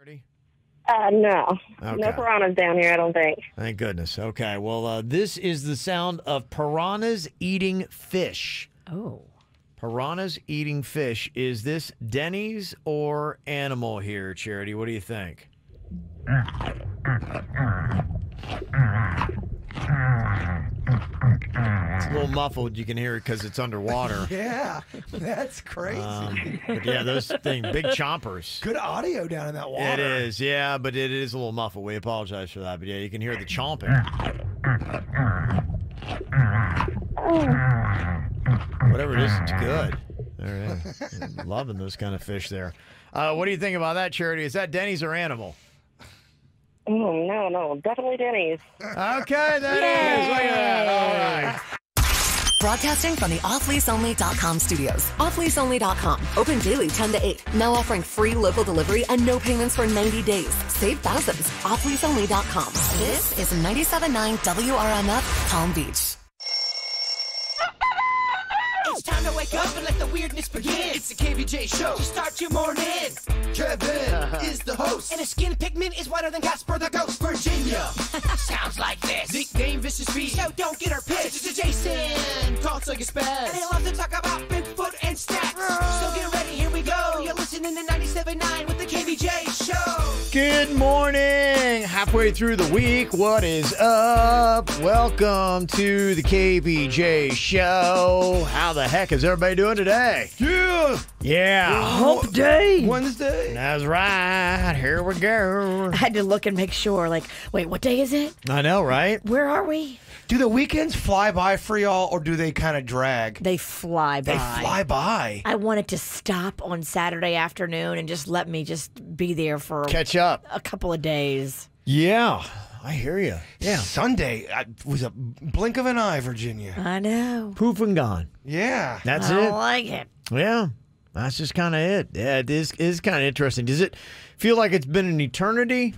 Charity? No. Okay. No piranhas down here, I don't think. Thank goodness. Okay, well, this is the sound of piranhas eating fish. Oh. Piranhas eating fish. Is this Denny's or animal here, Charity? What do you think? It's a little muffled. You can hear it because it's underwater. Yeah, that's crazy. But yeah, those things, big chompers. Good audio down in that water. It is, yeah, but it is a little muffled. We apologize for that. But yeah, you can hear the chomping. Whatever it is, it's good. There it is. Loving those kind of fish there. What do you think about that, Charity? Is that Denny's or animal? Oh, no. Definitely Denny's. Okay, that is. Look at that. All right. Broadcasting from the offleaseonly.com studios. Offleaseonly.com. Open daily 10 to 8. Now offering free local delivery and no payments for 90 days. Save thousands. Offleaseonly.com. This is 97.9 WRMF Palm Beach. It's time to wake up and let the weirdness begin. It's the KVJ show to start your morning. Kevin is the host, and his skin pigment is whiter than Casper the Ghost. Virginia sounds like this. Nickname Vicious Bee, so don't get her pissed. It's Jason, talks like a spaz, and he loves to talk about Bigfoot and stats. So get ready, here we go. You're listening to 97.9 with the KVJ show. Good morning. Halfway through the week. What is up? Welcome to the KVJ show. How the heck is everybody doing today? Yeah. Hump day. Wednesday. That's right. Here we go. I had to look and make sure, like, wait, what day is it? I know, right? Where are we? Do the weekends fly by for y'all, or do they kind of drag? They fly by. They fly by. I wanted to stop on Saturday afternoon and just let me just be there for Catch up. a couple of days. Yeah. I hear you. Yeah. Sunday was a blink of an eye, Virginia. I know. Poof and gone. Yeah. That's I don't it. like it. Yeah. That's just kind of it. Yeah, it is kind of interesting. Does it feel like it's been an eternity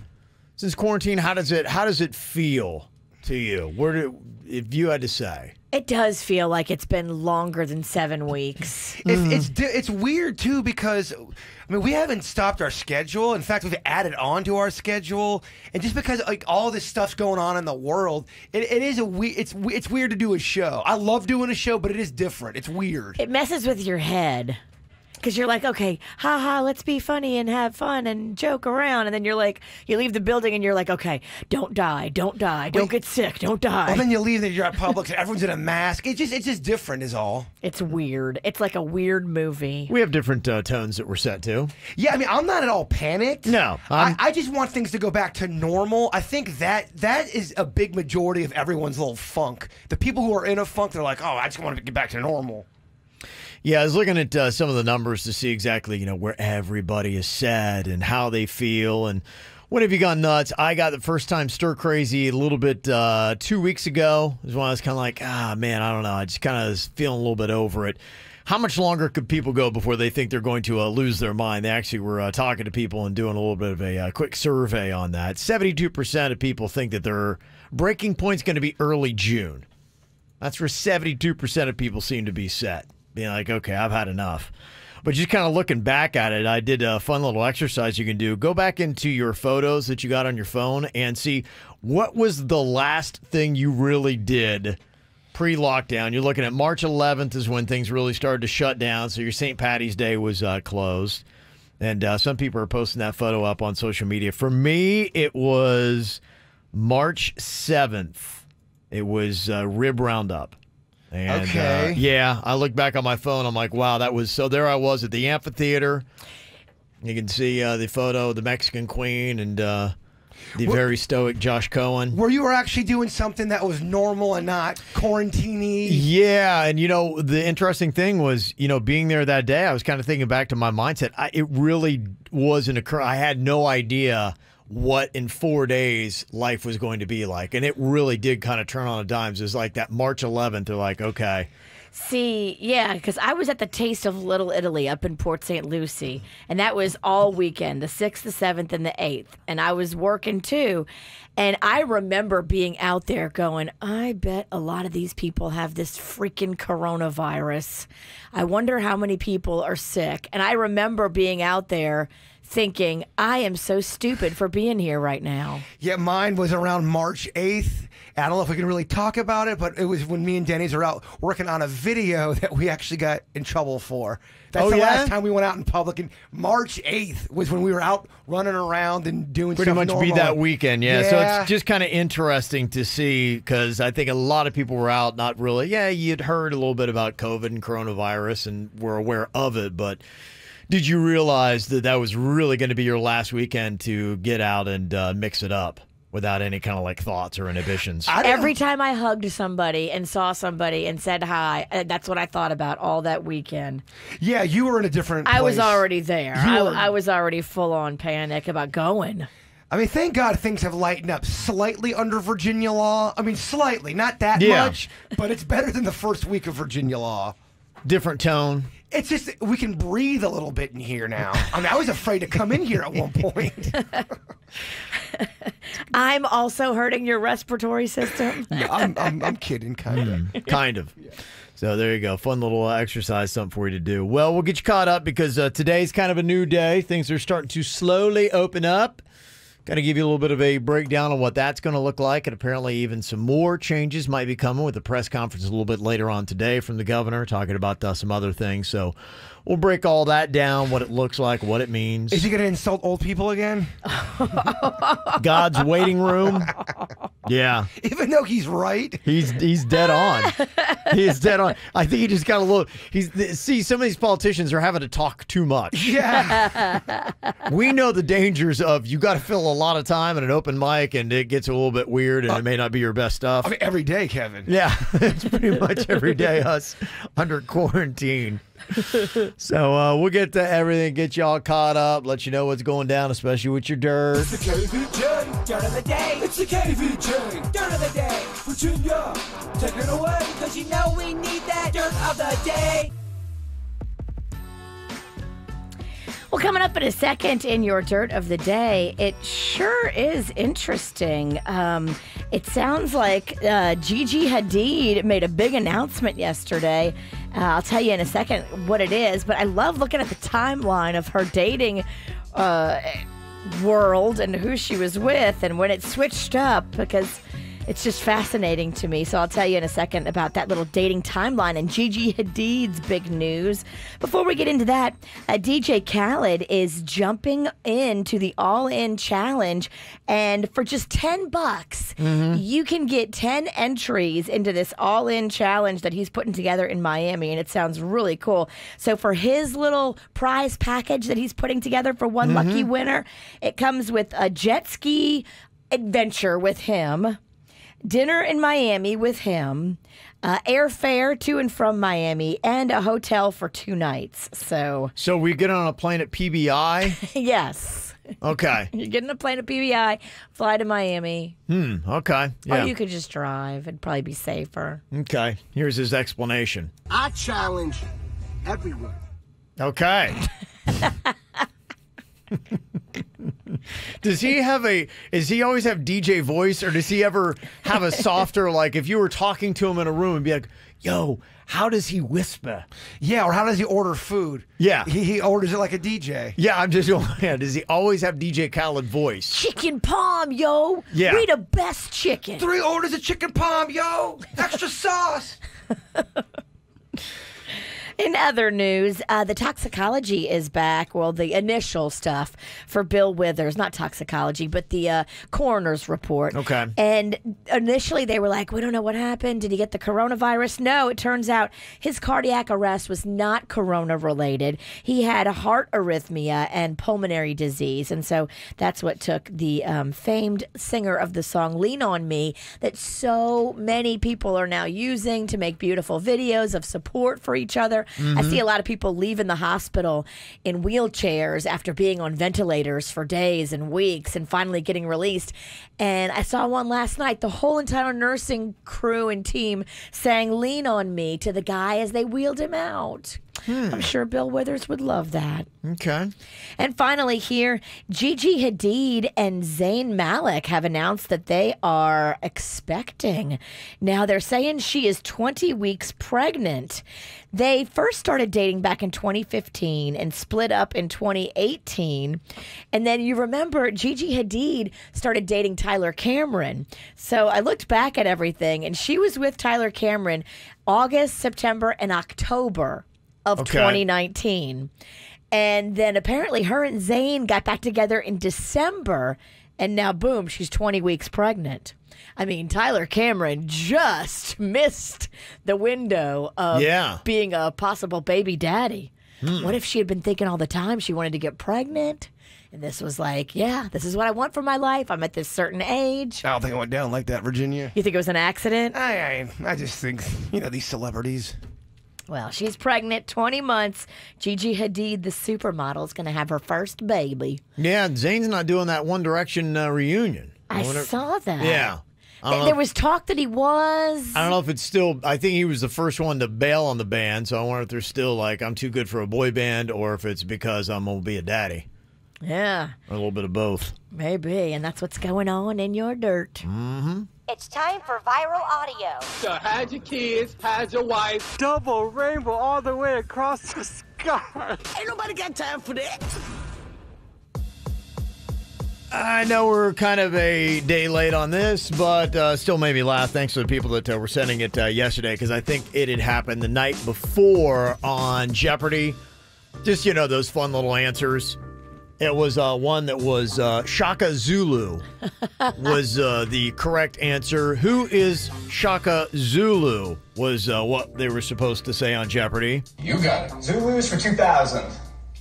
since quarantine? How does it feel to you? If you had to say? It does feel like it's been longer than 7 weeks. It's weird, too, because, I mean, we haven't stopped our schedule. In fact, we've added on to our schedule. And just because, like, all this stuff's going on in the world, it's weird to do a show. I love doing a show, but it is different. It's weird. It messes with your head. Because you're like, okay, let's be funny and have fun and joke around. And then you're like, you leave the building and you're like, okay, don't die, don't get sick, don't die. Well, then you leave and you're at Publix and everyone's in a mask. It's just different is all. It's weird. It's like a weird movie. We have different tones that we're set to. Yeah, I mean, I'm not at all panicked. No. I just want things to go back to normal. I think that is a big majority of everyone's little funk. The people who are in a funk, they're like, oh, I just want to get back to normal. Yeah, I was looking at some of the numbers to see exactly, where everybody is set and how they feel and when have you gone nuts. I got the first time stir crazy a little bit 2 weeks ago. Is when I was kind of like, man, I don't know. I just kind of was feeling a little bit over it. How much longer could people go before they think they're going to lose their mind? They actually were talking to people and doing a little bit of a quick survey on that. 72% of people think that their breaking point's going to be early June. That's where 72% of people seem to be set. Being like, okay, I've had enough. But just kind of looking back at it, I did a fun little exercise you can do. Go back into your photos that you got on your phone and see what was the last thing you really did pre-lockdown. You're looking at March 11th is when things really started to shut down. So your St. Patty's Day was closed. And some people are posting that photo up on social media. For me, it was March 7th. It was Rib Roundup. And, okay. Yeah, I look back on my phone. I'm like, wow, that was so. There I was at the amphitheater. You can see the photo of the Mexican Queen and the very stoic Josh Cohen. Where you were actually doing something that was normal and not quarantine-y. Yeah, and the interesting thing was, being there that day, I was kind of thinking back to my mindset. It really wasn't I had no idea what in 4 days life was going to be like. And it really did kind of turn on a dime. It was like that March 11th, they're like, okay. See, yeah, because I was at the Taste of Little Italy up in Port St. Lucie, and that was all weekend, the 6th, the 7th, and the 8th. And I was working too. And I remember being out there going, I bet a lot of these people have this freaking coronavirus. I wonder how many people are sick. And I remember being out there thinking, I am so stupid for being here right now. Yeah, mine was around March 8th. I don't know if we can really talk about it, but it was when me and Denny's were out working on a video that we actually got in trouble for. That's the last time we went out in public. And March 8th was when we were out running around and doing Pretty stuff much normal. be that weekend, yeah. So it's just kind of interesting to see because I think a lot of people were out not really, you'd heard a little bit about COVID and coronavirus and were aware of it, but did you realize that that was really going to be your last weekend to get out and mix it up without any kind of like thoughts or inhibitions? Every time I hugged somebody and saw somebody and said hi, that's what I thought about all that weekend. Yeah, you were in a different place. I was already there. I was already full on panic about going. I mean, thank God things have lightened up slightly under Virginia law. I mean, slightly, not that much, but it's better than the first week of Virginia law. Different tone. It's just we can breathe a little bit in here now. I mean, I was afraid to come in here at one point. I'm also hurting your respiratory system. No, I'm kidding, kind of. Kind of. Yeah. So there you go. Fun little exercise, something for you to do. Well, we'll get you caught up because today's kind of a new day. Things are starting to slowly open up. Got to give you a little bit of a breakdown on what that's going to look like. And apparently even some more changes might be coming with a press conference a little bit later on today from the governor talking about some other things. So we'll break all that down, what it looks like, what it means. Is he going to insult old people again? God's waiting room. Yeah. Even though he's right. He's dead on. He is dead on. I think he just got a little. See, some of these politicians are having to talk too much. Yeah. We know the dangers of you got to fill a lot of time at an open mic, and it gets a little bit weird, and it may not be your best stuff. I mean, every day, Kevin. Yeah, it's pretty much every day us under quarantine. So we'll get to everything, get you all caught up, let you know what's going down, especially with your dirt. It's the KVJ Dirt of the Day. It's the KVJ Dirt of the Day. Virginia, take it away, because you know we need that Dirt of the Day. Well, coming up in a second in your Dirt of the Day, it sure is interesting. It sounds like Gigi Hadid made a big announcement yesterday. I'll tell you in a second what it is, but I love looking at the timeline of her dating world and who she was with and when it switched up, because it's just fascinating to me. So I'll tell you in a second about that little dating timeline and Gigi Hadid's big news. Before we get into that, DJ Khaled is jumping into the All-In Challenge. And for just $10, you can get 10 entries into this All-In Challenge that he's putting together in Miami. And it sounds really cool. So for his little prize package that he's putting together for one lucky winner, it comes with a jet ski adventure with him, dinner in Miami with him, airfare to and from Miami, and a hotel for 2 nights. So we get on a plane at PBI? yes. Okay. You get on a plane at PBI, fly to Miami. Okay. Yeah. Or you could just drive. It'd probably be safer. Okay. Here's his explanation. I challenge everyone. Okay. Does he always have DJ voice, or does he ever have a softer, like if you were talking to him in a room and be like, yo, how does he whisper? Yeah, or how does he order food? Yeah. He orders it like a DJ. Yeah, does he always have DJ Khaled voice? Chicken palm, yo. Yeah. We the best chicken. 3 orders of chicken palm, yo. Extra sauce. In other news, the toxicology is back. Well, the initial stuff for Bill Withers, not toxicology, but the coroner's report. Okay. And initially they were like, we don't know what happened. Did he get the coronavirus? No, it turns out his cardiac arrest was not corona related. He had a heart arrhythmia and pulmonary disease. And so that's what took the famed singer of the song Lean on Me that so many people are now using to make beautiful videos of support for each other. I see a lot of people leaving the hospital in wheelchairs after being on ventilators for days and weeks and finally getting released. And I saw one last night. The whole entire nursing crew and team sang Lean on Me to the guy as they wheeled him out. I'm sure Bill Withers would love that. Okay. And finally here, Gigi Hadid and Zayn Malik have announced that they are expecting. Now they're saying she is 20 weeks pregnant. They first started dating back in 2015 and split up in 2018. And then you remember Gigi Hadid started dating Tyler Cameron. So I looked back at everything, and she was with Tyler Cameron August, September, and October of 2019. And then apparently her and Zayn got back together in December, and now, boom, she's 20 weeks pregnant. I mean, Tyler Cameron just missed the window of being a possible baby daddy. What if she had been thinking all the time she wanted to get pregnant? And this was like, yeah, this is what I want for my life. I'm at this certain age. I don't think it went down like that, Virginia. You think it was an accident? I just think, these celebrities. Well, she's pregnant, 20 months. Gigi Hadid, the supermodel, is going to have her first baby. Yeah, Zayn's not doing that One Direction reunion. I saw that. Yeah. There was talk that he was. I don't know if it's still, I think he was the first one to bail on the band, so I wonder if they're still like, I'm too good for a boy band, or if it's because I'm going to be a daddy. Yeah. Or a little bit of both. Maybe, and that's what's going on in your dirt. Mm-hmm. It's time for viral audio. So hide your kids, hide your wife. Double rainbow all the way across the sky. Ain't nobody got time for that. I know we're kind of a day late on this, but still made me laugh. Thanks to the people that were sending it yesterday, because I think it had happened the night before on Jeopardy. Just, those fun little answers. It was one that was Shaka Zulu was the correct answer. Who is Shaka Zulu was what they were supposed to say on Jeopardy. You got it. Zulus for 2000.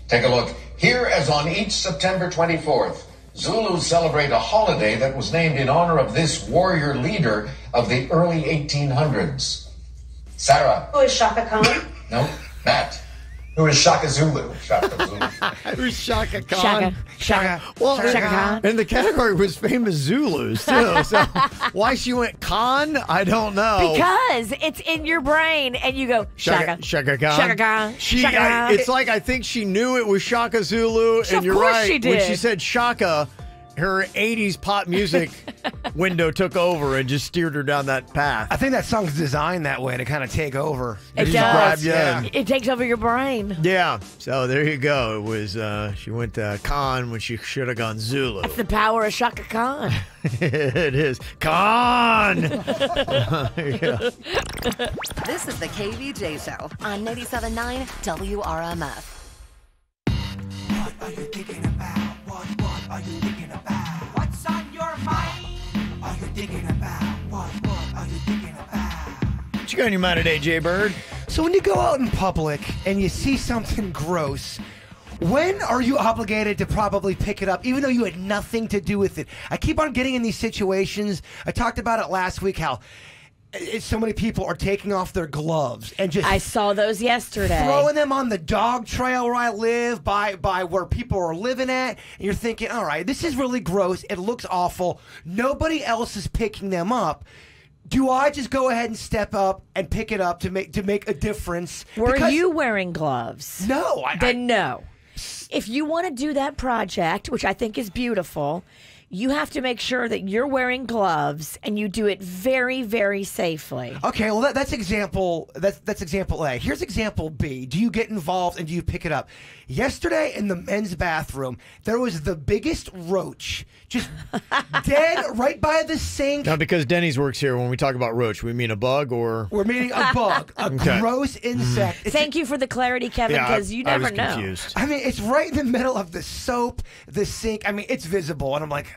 Take a look. Here, as on each September 24th, Zulus celebrate a holiday that was named in honor of this warrior leader of the early 1800s. Sarah. Who is Shaka Khan? No. Matt. Who is Shaka Zulu? Shaka Zulu. Who's Shaka Khan? Shaka. Well, Shaka Khan. And the category was famous Zulus, too. So why she went Khan, I don't know. Because it's in your brain, and you go, Shaka. Shaka Khan. Shaka Khan. Shaka Khan. It's like I think she knew it was Shaka Zulu, and you're right. She did. When she said Shaka, her 80s pop music window took over and just steered her down that path. I think that song's designed that way to kind of take over. It just does. grab you in. It takes over your brain. Yeah. So there you go. It was she went Khan when she should have gone Zulu. That's the power of Shaka Khan. It is Khan. This is the KVJ Show on 97.9 WRMF. What are you thinking about? What are you thinking about? What's on your mind? Are you thinking about? What are you thinking about? What you got in your mind today, Jay Bird? So when you go out in public and you see something gross, when are you obligated to probably pick it up, even though you had nothing to do with it? I keep on getting in these situations. I talked about it last week, how so many people are taking off their gloves and just... I saw those yesterday. Throwing them on the dog trail where I live, by where people are living at. And you're thinking, all right, this is really gross. It looks awful. Nobody else is picking them up. Do I just go ahead and step up and pick it up to make a difference? Were you wearing gloves? No. No. If you want to do that project, which I think is beautiful, you have to make sure that you're wearing gloves and you do it very, very safely. Okay, well that's example A. Here's example B. Do you get involved and do you pick it up? Yesterday in the men's bathroom, there was the biggest roach just dead right by the sink. Now, because Denny's works here, when we talk about roach, we mean a bug or... We're meaning a bug, a gross insect. Thank you for the clarity, Kevin, because you never know. Confused. I mean, it's right in the middle of the soap, the sink. I mean, it's visible, and I'm like...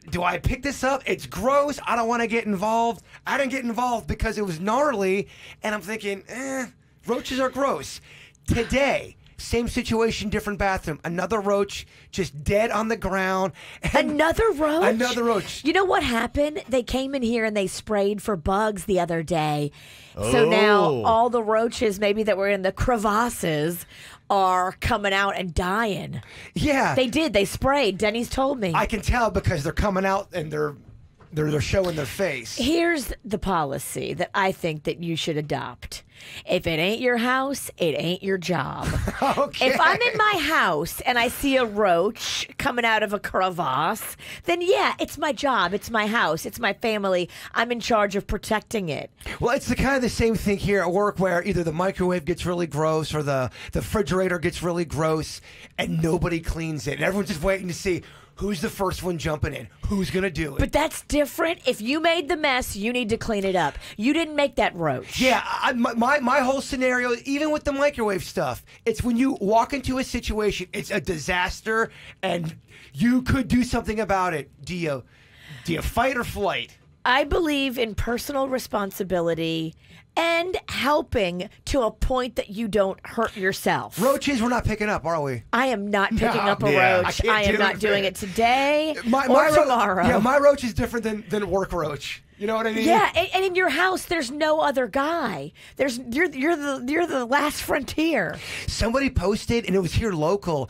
do I pick this up? It's gross. I don't want to get involved. I didn't get involved because it was gnarly, and I'm thinking, roaches are gross. Today, same situation, different bathroom. Another roach just dead on the ground. Another roach? Another roach. You know what happened? They came in here and they sprayed for bugs the other day. So now all the roaches maybe that were in the crevasses are coming out and dying. Yeah. They did. They sprayed. Denny's told me. I can tell because they're coming out and they're showing their face. Here's the policy that I think that you should adopt. If it ain't your house, it ain't your job. Okay. If I'm in my house and I see a roach coming out of a crevasse, then yeah, it's my job. It's my house. It's my family. I'm in charge of protecting it. Well, it's the kind of the same thing here at work where either the microwave gets really gross or the refrigerator gets really gross and nobody cleans it. And everyone's just waiting to see who's the first one jumping in. Who's going to do it? But that's different. If you made the mess, you need to clean it up. You didn't make that roach. Yeah, my whole scenario, even with the microwave stuff, it's when you walk into a situation, it's a disaster, and you could do something about it. Do you fight or flight? I believe in personal responsibility and helping to a point that you don't hurt yourself. Roaches, we're not picking up, are we? I am not picking up a Yeah, roach. I am not doing it today or tomorrow. Yeah, my roach is different than work roach. You know what I mean? Yeah, and in your house, there's no other guy. You're the last frontier. Somebody posted, and it was here local.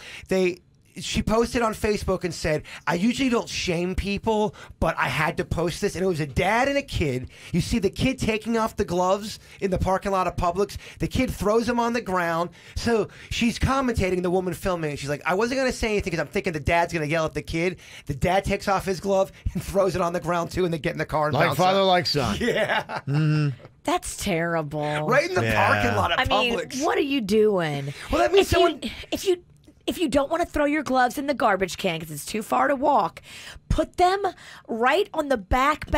She posted on Facebook and said, I usually don't shame people, but I had to post this. And it was a dad and a kid. You see the kid taking off the gloves in the parking lot of Publix. The kid throws them on the ground. So she's commentating, the woman filming it. She's like, I wasn't going to say anything because I'm thinking the dad's going to yell at the kid. The dad takes off his glove and throws it on the ground too, and they get in the car and like bounce father, up. like son. Yeah. Mm-hmm. That's terrible. Right in the parking lot of Publix. What are you doing? Well, that means if you don't want to throw your gloves in the garbage can because it's too far to walk, put them right on the back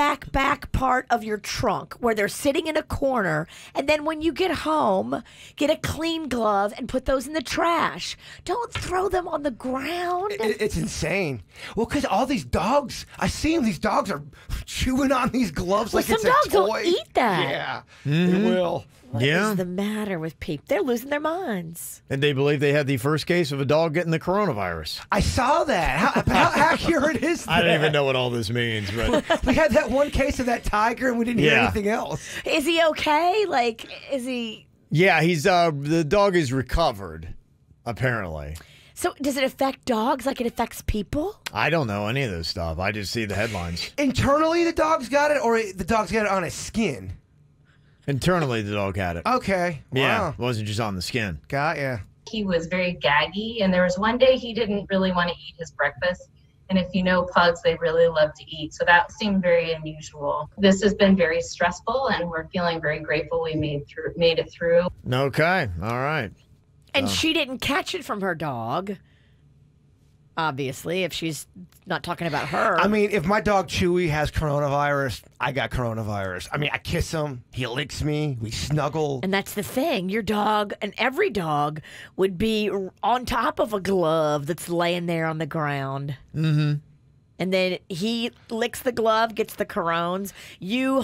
part of your trunk where they're sitting in a corner. And then when you get home, get a clean glove and put those in the trash. Don't throw them on the ground. It's insane. Well, because all these dogs, I see them, these dogs are chewing on these gloves like it's a toy. Some dogs will eat that. Yeah, they will. What is the matter with people? They're losing their minds. And they believe they had the first case of a dog getting the coronavirus. I saw that. How accurate is that? I don't even know what all this means, but we had that one case of that tiger, and we didn't hear anything else. Is he okay? Like, is he? Yeah, he's the dog is recovered, apparently. So does it affect dogs like it affects people? I don't know any of this stuff. I just see the headlines. Internally, the dog's got it, or the dog's got it on his skin? Internally, the dog had it. Okay. Yeah, Wow. it wasn't just on the skin. Got ya. He was very gaggy, and there was one day he didn't really want to eat his breakfast. And if you know pugs, they really love to eat. So that seemed very unusual. This has been very stressful, and we're feeling very grateful we made it through. Okay. All right. And she didn't catch it from her dog. Obviously, if she's not talking about her. I mean, if my dog Chewy has coronavirus, I got coronavirus. I mean, I kiss him, he licks me, we snuggle. And that's the thing. Your dog, and every dog, would be on top of a glove that's laying there on the ground. Mm-hmm. And then he licks the glove, gets the corones. You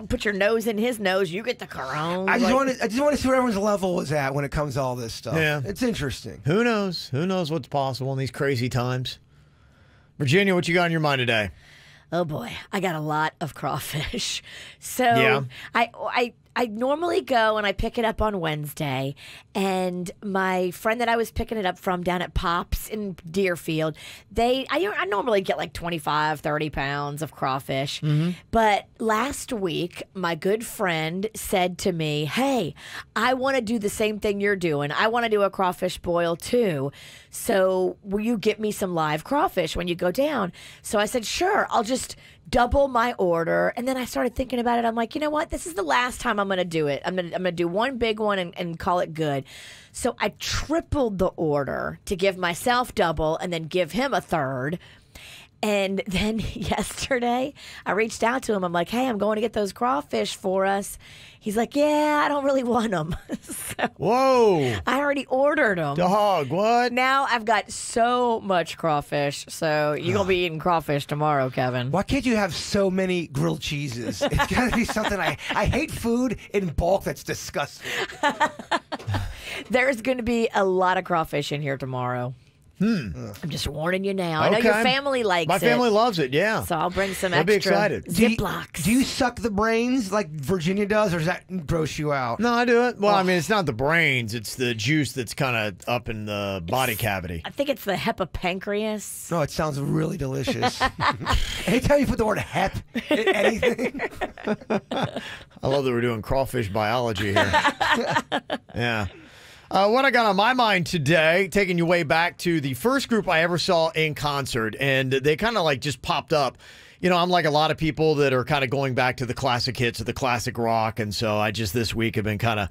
put your nose in his nose, you get the corones. I just want to see where everyone's level is at when it comes to all this stuff. Yeah. It's interesting. Who knows? Who knows what's possible in these crazy times? Virginia, what you got on your mind today? Oh boy, I got a lot of crawfish. So Yeah. I normally go and I pick it up on Wednesday, and my friend that I was picking it up from down at Pops in Deerfield, I normally get like 25, 30 pounds of crawfish. Mm-hmm. But last week, my good friend said to me, hey, I want to do the same thing you're doing. I want to do a crawfish boil too. So will you get me some live crawfish when you go down? So I said, sure, I'll just double my order. And then I started thinking about it. I'm like, you know what? This is the last time I'm going to do it. I'm going to do one big one and call it good. So I tripled the order to give myself double and then give him a third. And then yesterday, I reached out to him. I'm like, hey, I'm going to get those crawfish for us. He's like, yeah, I don't really want them. So Whoa. I already ordered them. Dog, what? Now I've got so much crawfish. So you're going to be eating crawfish tomorrow, Kevin. Why can't you have so many grilled cheeses? It's got to be something. I hate food in bulk that's disgusting. There's going to be a lot of crawfish in here tomorrow. I'm just warning you now. I know your family likes it. My family loves it, yeah. So I'll bring some They'll be extra excited. Ziplocs. Do you suck the brains like Virginia does, or does that gross you out? No, I do it. Well, I mean, it's not the brains. It's the juice that's kind of up in the body cavity. I think it's the hepapancreas. No, it sounds really delicious. Anytime you put the word hep in anything. I love that we're doing crawfish biology here. Yeah. What I got on my mind today, taking you way back to the first group I ever saw in concert, and they kind of like just popped up. You know, I'm like a lot of people that are kind of going back to the classic hits of the classic rock, and so I just this week have been kind of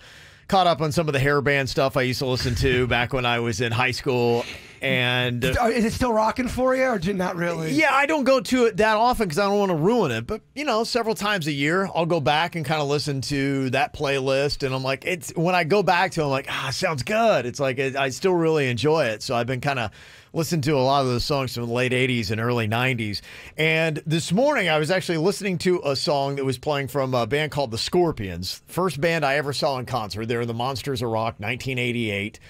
caught up on some of the hair band stuff I used to listen to back when I was in high school. And is it still rocking for you, or not really? Yeah, I don't go to it that often because I don't want to ruin it. But you know, several times a year, I'll go back and kind of listen to that playlist, and I'm like, it's when I go back to it, I'm like, it sounds good. It's like I still really enjoy it. So I've been kind of listening to a lot of those songs from the late '80s and early '90s. And this morning, I was actually listening to a song that was playing from a band called the Scorpions, first band I ever saw in concert. They were the Monsters of Rock, 1988,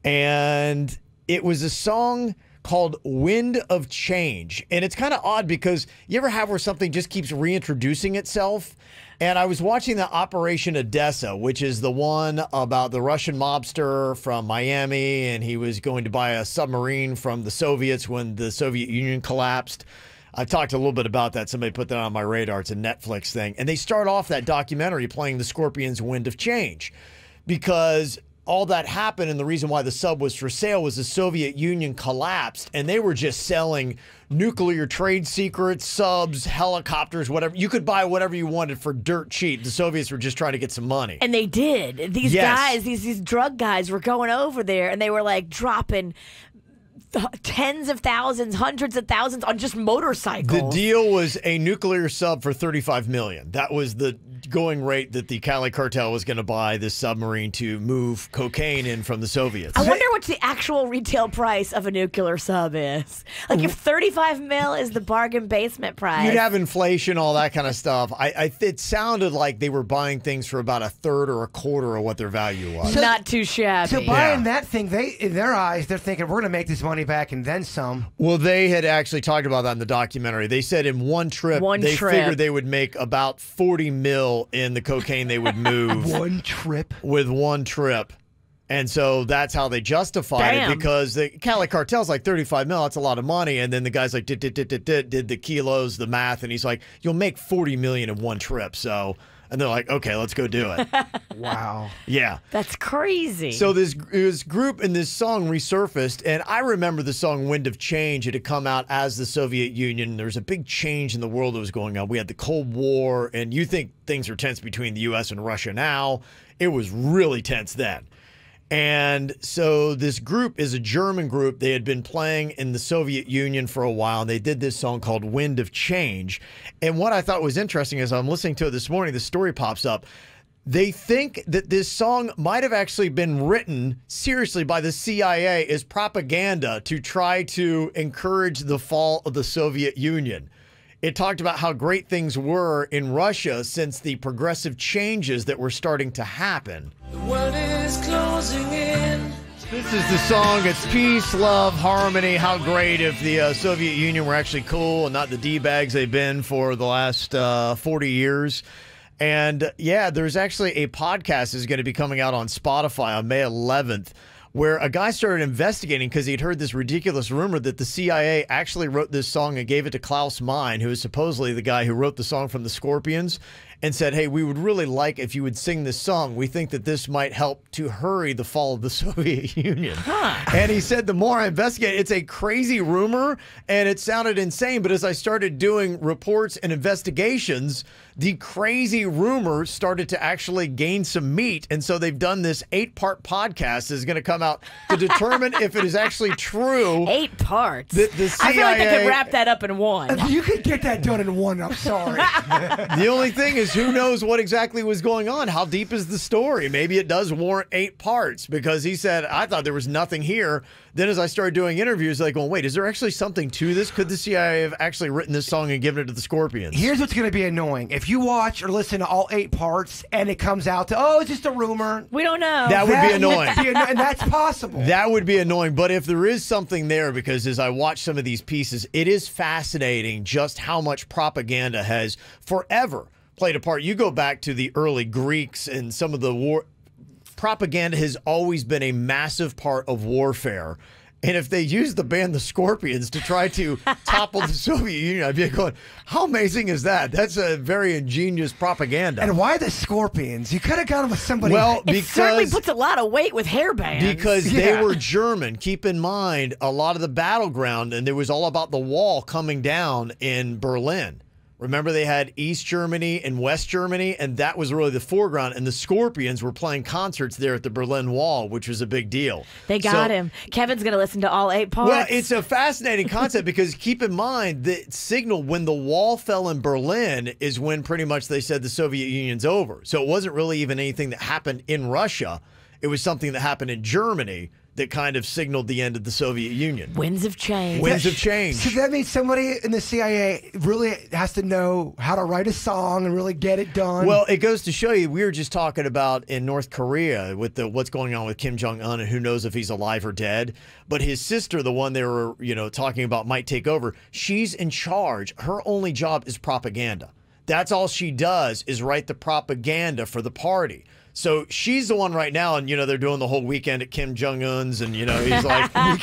and it was a song called Wind of Change. And it's kind of odd because you ever have where something just keeps reintroducing itself? And I was watching the Operation Odessa, which is the one about the Russian mobster from Miami, and he was going to buy a submarine from the Soviets when the Soviet Union collapsed. I've talked a little bit about that. Somebody put that on my radar. It's a Netflix thing. And they start off that documentary playing the Scorpions' Wind of Change because all that happened, and the reason why the sub was for sale was the Soviet Union collapsed, and they were just selling nuclear trade secrets, subs, helicopters, whatever. You could buy whatever you wanted for dirt cheap. The Soviets were just trying to get some money. And they did. These guys, these drug guys were going over there, and they were like dropping tens of thousands, hundreds of thousands on just motorcycles. The deal was a nuclear sub for $35 million. That was the going rate that the Cali cartel was going to buy this submarine to move cocaine in from the Soviets. I wonder what the actual retail price of a nuclear sub is. Like if 35 mil is the bargain basement price. You'd have inflation, all that kind of stuff. It sounded like they were buying things for about a third or a quarter of what their value was. Not too shabby. So buying that thing, in their eyes, they're thinking, we're going to make this money back and then some. Well, they had actually talked about that in the documentary. They said in one trip, they figured they would make about 40 mil in the cocaine they would move. One trip? With one trip. And so that's how they justified it, because the Cali cartel's like 35 mil, that's a lot of money. And then the guy's like, did the kilos, the math, and he's like, you'll make 40 million in one trip. So, and they're like, okay, let's go do it. Wow. Yeah. That's crazy. So this group and this song resurfaced, and I remember the song Wind of Change. It had come out as the Soviet Union. There was a big change in the world that was going on. We had the Cold War, and you think things are tense between the U.S. and Russia now. It was really tense then. And so this group is a German group. They had been playing in the Soviet Union for a while, and they did this song called Wind of Change. And what I thought was interesting is I'm listening to it this morning, the story pops up. They think that this song might have actually been written seriously by the CIA as propaganda to try to encourage the fall of the Soviet Union. It talked about how great things were in Russia since the progressive changes that were starting to happen. The world is closing in. This is the song. It's peace, love, harmony. How great if the Soviet Union were actually cool and not the D-bags they've been for the last 40 years. And yeah, there's actually a podcast that's going to be coming out on Spotify on May 11th, where a guy started investigating because he'd heard this ridiculous rumor that the CIA actually wrote this song and gave it to Klaus Meine, who is supposedly the guy who wrote the song from the Scorpions, and said, hey, we would really like if you would sing this song. We think that this might help to hurry the fall of the Soviet Union. And he said, the more I investigate, it's a crazy rumor, and it sounded insane. But as I started doing reports and investigations, the crazy rumor started to actually gain some meat. And so they've done this 8-part podcast that is going to come out to determine if it is actually true. 8 parts? That the CIA, I feel like they could wrap that up in one. You could get that done in one, I'm sorry. The only thing is who knows what exactly was going on? How deep is the story? Maybe it does warrant 8 parts, because he said, I thought there was nothing here. Then as I started doing interviews, like, well, wait, is there actually something to this? Could the CIA have actually written this song and given it to the Scorpions? Here's what's going to be annoying. If you watch or listen to all 8 parts and it comes out to, oh, it's just a rumor. We don't know. That would be annoying. And that's possible. That would be annoying. But if there is something there, because as I watch some of these pieces, it is fascinating just how much propaganda has forever played a part. You go back to the early Greeks and some of the war. Propaganda has always been a massive part of warfare. And if they use the band the Scorpions to try to topple the Soviet Union, I'd be going, how amazing is that? That's a very ingenious propaganda. And why the Scorpions? You could have gone with somebody. Well, it certainly puts a lot of weight with hair bands. Because they were German. Keep in mind, a lot of the battleground, and it was all about the wall coming down in Berlin. Remember, they had East Germany and West Germany, and that was really the foreground. And the Scorpions were playing concerts there at the Berlin Wall, which was a big deal. They got him. Kevin's going to listen to all 8 parts. Well, it's a fascinating concept because keep in mind, the signal when the wall fell in Berlin is when pretty much they said the Soviet Union's over. So it wasn't really even anything that happened in Russia. It was something that happened in Germany that kind of signaled the end of the Soviet Union. Winds of change. Winds of change. So that means somebody in the CIA really has to know how to write a song and really get it done. Well, it goes to show you, we were just talking about in North Korea with what's going on with Kim Jong-un and who knows if he's alive or dead. But his sister, the one they were, talking about might take over, she's in charge. Her only job is propaganda. That's all she does is write the propaganda for the party. So she's the one right now, and they're doing the whole weekend at Kim Jong-un's, and he's like, right?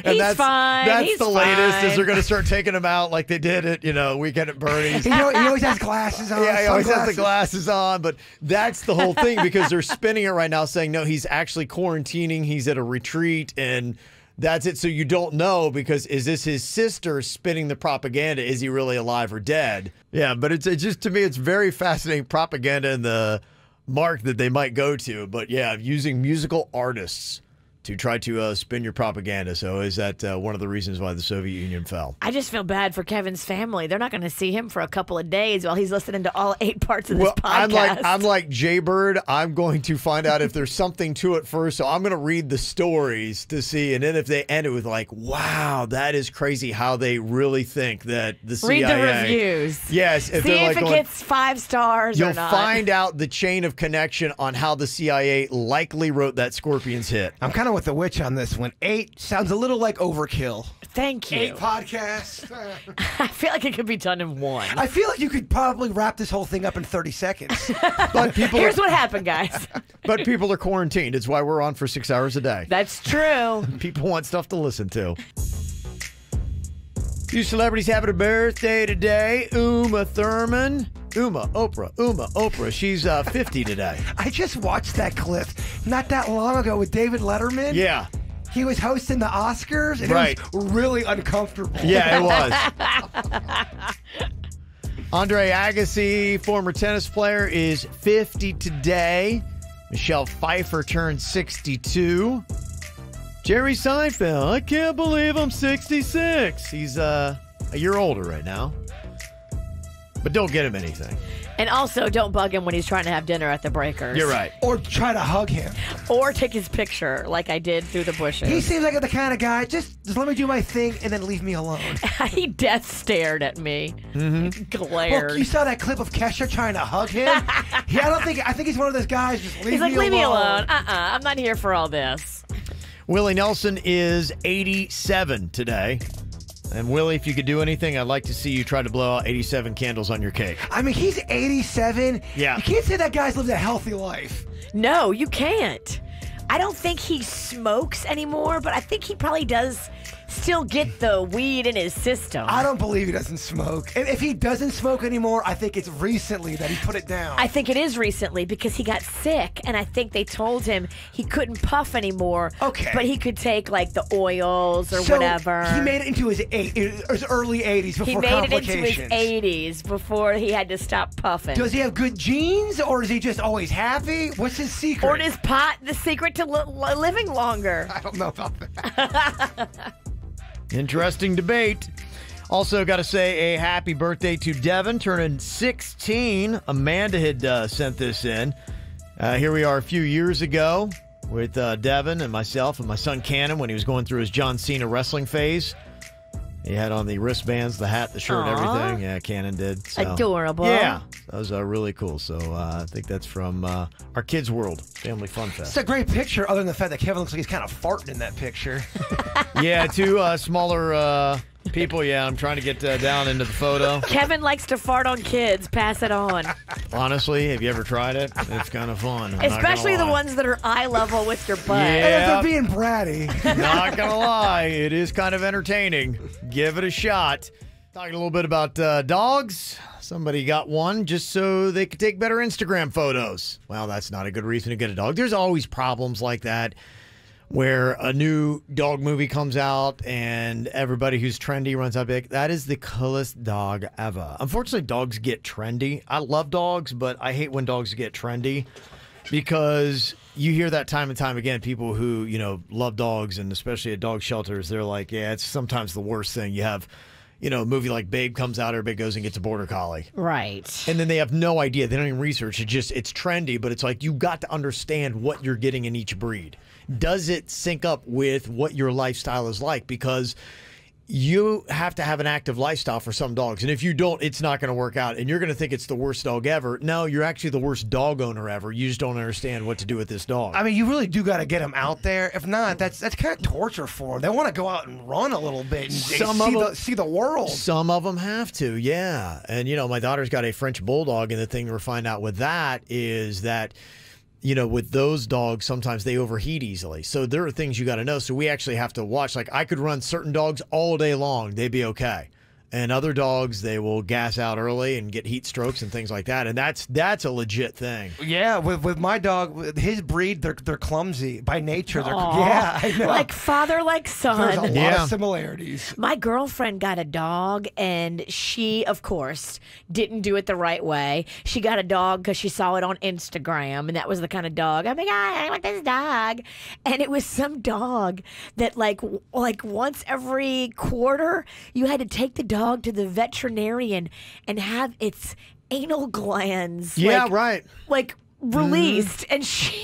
And he's fine. That's he's the latest. fine. Is they're going to start taking him out like they did at Weekend at Bernie's. He always has glasses on. Yeah, he always has the glasses on, but that's the whole thing because they're spinning it right now, saying no, he's actually quarantining. He's at a retreat, and that's it. So you don't know because is this his sister spinning the propaganda? Is he really alive or dead? Yeah, but it's just, to me, it's very fascinating propaganda and the mark that they might go to. But yeah, using musical artists to try to spin your propaganda. So is that one of the reasons why the Soviet Union fell? I just feel bad for Kevin's family. They're not going to see him for a couple of days while he's listening to all 8 parts of this podcast. I'm like Jaybird. I'm going to find out if there's something to it first. So I'm going to read the stories to see. And then if they end it with like, wow, that is crazy how they really think that the CIA. Read the reviews. Yes. See if it gets 5 stars or not. You'll find out the chain of connection on how the CIA likely wrote that Scorpions hit. I'm kind of with the witch on this one. 8 sounds a little like overkill. Thank you. 8 podcasts. I feel like it could be done in 1. I feel like you could probably wrap this whole thing up in 30 seconds. But Here's what happened, guys. But people are quarantined. It's why we're on for 6 hours a day. That's true. People want stuff to listen to. Few celebrities having a birthday today. Uma Thurman. Oprah. She's 50 today. I just watched that clip not that long ago with David Letterman. Yeah. He was hosting the Oscars, and it was really uncomfortable. Yeah, it was. Andre Agassi, former tennis player, is 50 today. Michelle Pfeiffer turned 62. Jerry Seinfeld, I can't believe I'm 66. He's a year older right now. But don't get him anything. And also, don't bug him when he's trying to have dinner at the Breakers. You're right. Or try to hug him. Or take his picture like I did through the bushes. He seems like the kind of guy, just let me do my thing and then leave me alone. He death stared at me. Mm-hmm. Glared. Look, you saw that clip of Kesha trying to hug him? I think he's one of those guys, just leave me alone. He's like, leave me alone. I'm not here for all this. Willie Nelson is 87 today. And Willie, if you could do anything, I'd like to see you try to blow out 87 candles on your cake. I mean, he's 87. Yeah. You can't say that guy's lived a healthy life. No, you can't. I don't think he smokes anymore, but I think he probably does still get the weed in his system. I don't believe he doesn't smoke. If he doesn't smoke anymore, I think it's recently that he put it down. I think it is recently because he got sick, and I think they told him he couldn't puff anymore. Okay. But he could take, like, the oils or whatever. He made it into his early 80s before He made complications. it into his 80s before he had to stop puffing. Does he have good genes, or is he just always happy? What's his secret? Or is pot the secret to living longer? I don't know about that. Interesting debate. Also, got to say a happy birthday to Devin, turning 16. Amanda had sent this in. Here we are a few years ago with Devin and myself and my son Cannon when he was going through his John Cena wrestling phase. He had on the wristbands, the hat, the shirt, everything. Yeah, Cannon did. So, adorable. Yeah, that was really cool. So I think that's from our Kids World Family Fun Fest. It's a great picture, other than the fact that Kevin looks like he's kind of farting in that picture. Yeah, two smaller people. Yeah, I'm trying to get down into the photo. Kevin likes to fart on kids. Pass it on. Honestly, have you ever tried it? It's kind of fun. Especially the ones that are eye level with your butt. Yeah. And if they're being bratty. Not gonna lie, it is kind of entertaining. Give it a shot. Talking a little bit about dogs. Somebody got one just so they could take better Instagram photos. Well, that's not a good reason to get a dog. There's always problems like that where a new dog movie comes out and everybody who's trendy runs up big. That is the coolest dog ever. Unfortunately, dogs get trendy. I love dogs, but I hate when dogs get trendy because you hear that time and time again. People who, love dogs, and especially at dog shelters, they're like, yeah, it's sometimes the worst thing. You have, a movie like Babe comes out, everybody goes and gets a border collie. Right. And then they have no idea. They don't even research. It's trendy, but it's like you got to understand what you're getting in each breed. Does it sync up with what your lifestyle is like? Because you have to have an active lifestyle for some dogs. And if you don't, it's not going to work out. And you're going to think it's the worst dog ever. No, you're actually the worst dog owner ever. You just don't understand what to do with this dog. I mean, you really do got to get them out there. If not, that's kind of torture for them. They want to go out and run a little bit and see the world. Some of them have to, yeah. And, my daughter's got a French bulldog. And the thing we're finding out with that is that with those dogs, sometimes they overheat easily. So there are things you got to know. So we actually have to watch. Like I could run certain dogs all day long. They'd be okay. And other dogs, they will gas out early and get heat strokes and things like that. And that's a legit thing. Yeah, with my dog, his breed, they're clumsy by nature. Aww. I know. Like father, like son. There's a lot of similarities. My girlfriend got a dog, and she, of course, didn't do it the right way. She got a dog because she saw it on Instagram, and that was the kind of dog. Oh my God, I want this dog. And it was some dog that like once every quarter, you had to take the dog to the veterinarian and have its anal glands released. And she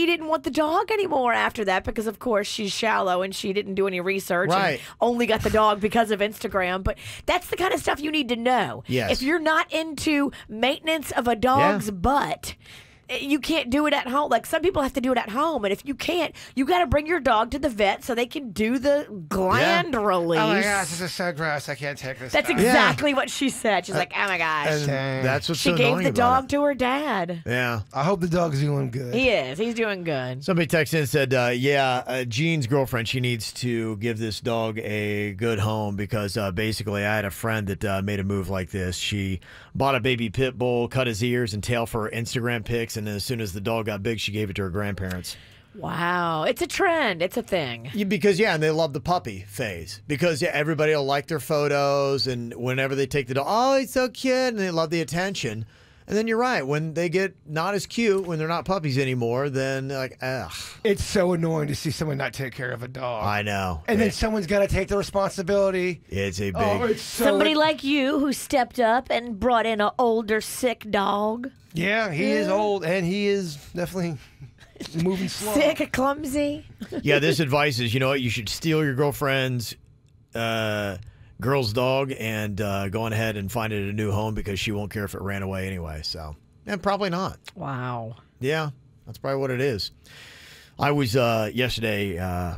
didn't want the dog anymore after that because of course she's shallow and she didn't do any research and only got the dog because of Instagram. But that's the kind of stuff you need to know. Yes. If you're not into maintenance of a dog's butt, you can't do it at home. Like some people have to do it at home, and if you can't, you got to bring your dog to the vet so they can do the gland release. Oh my gosh, this is so gross. I can't take this. That's exactly what she said. She's like, oh my gosh. That's what's she so gave annoying the about dog to her dad. Yeah. I hope the dog's doing good. He is. He's doing good. Somebody texted in and said, Jean's girlfriend, she needs to give this dog a good home because basically I had a friend that made a move like this. She bought a baby pit bull, cut his ears and tail for her Instagram pics, and then as soon as the dog got big, she gave it to her grandparents. Wow. It's a trend. It's a thing. Because, and they love the puppy phase. Because, everybody will like their photos, and whenever they take the dog, oh, he's so cute, and they love the attention. And then you're right. When they get not as cute, when they're not puppies anymore, then they're like, ugh. It's so annoying to see someone not take care of a dog. I know. And then someone's got to take the responsibility. It's a big... Somebody like you who stepped up and brought in an older, sick dog. Yeah, he is old, and he is definitely moving slow. Sick, clumsy. Yeah, this advice is, you should steal your girlfriend's girl's dog and go on ahead and find it a new home because she won't care if it ran away anyway. So, and probably not. Wow. Yeah, that's probably what it is. I was yesterday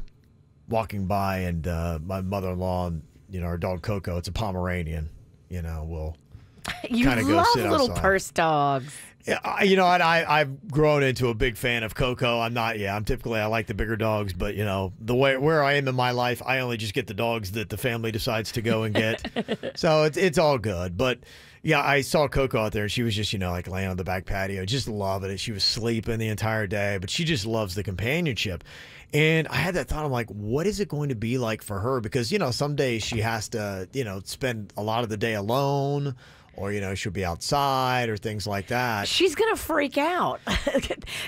walking by, and my mother-in-law and our dog Coco, it's a Pomeranian. Will kind of go sit little outside. purse dogs. Yeah, I've grown into a big fan of Coco. I like the bigger dogs, but the way where I am in my life, I only just get the dogs that the family decides to go and get. So it's all good. But yeah, I saw Coco out there, and she was just like laying on the back patio, just loving it. She was sleeping the entire day, but she just loves the companionship. And I had that thought, I'm like, what is it going to be like for her? Because some days she has to spend a lot of the day alone, or, you know, she'll be outside or things like that. She's going to freak out.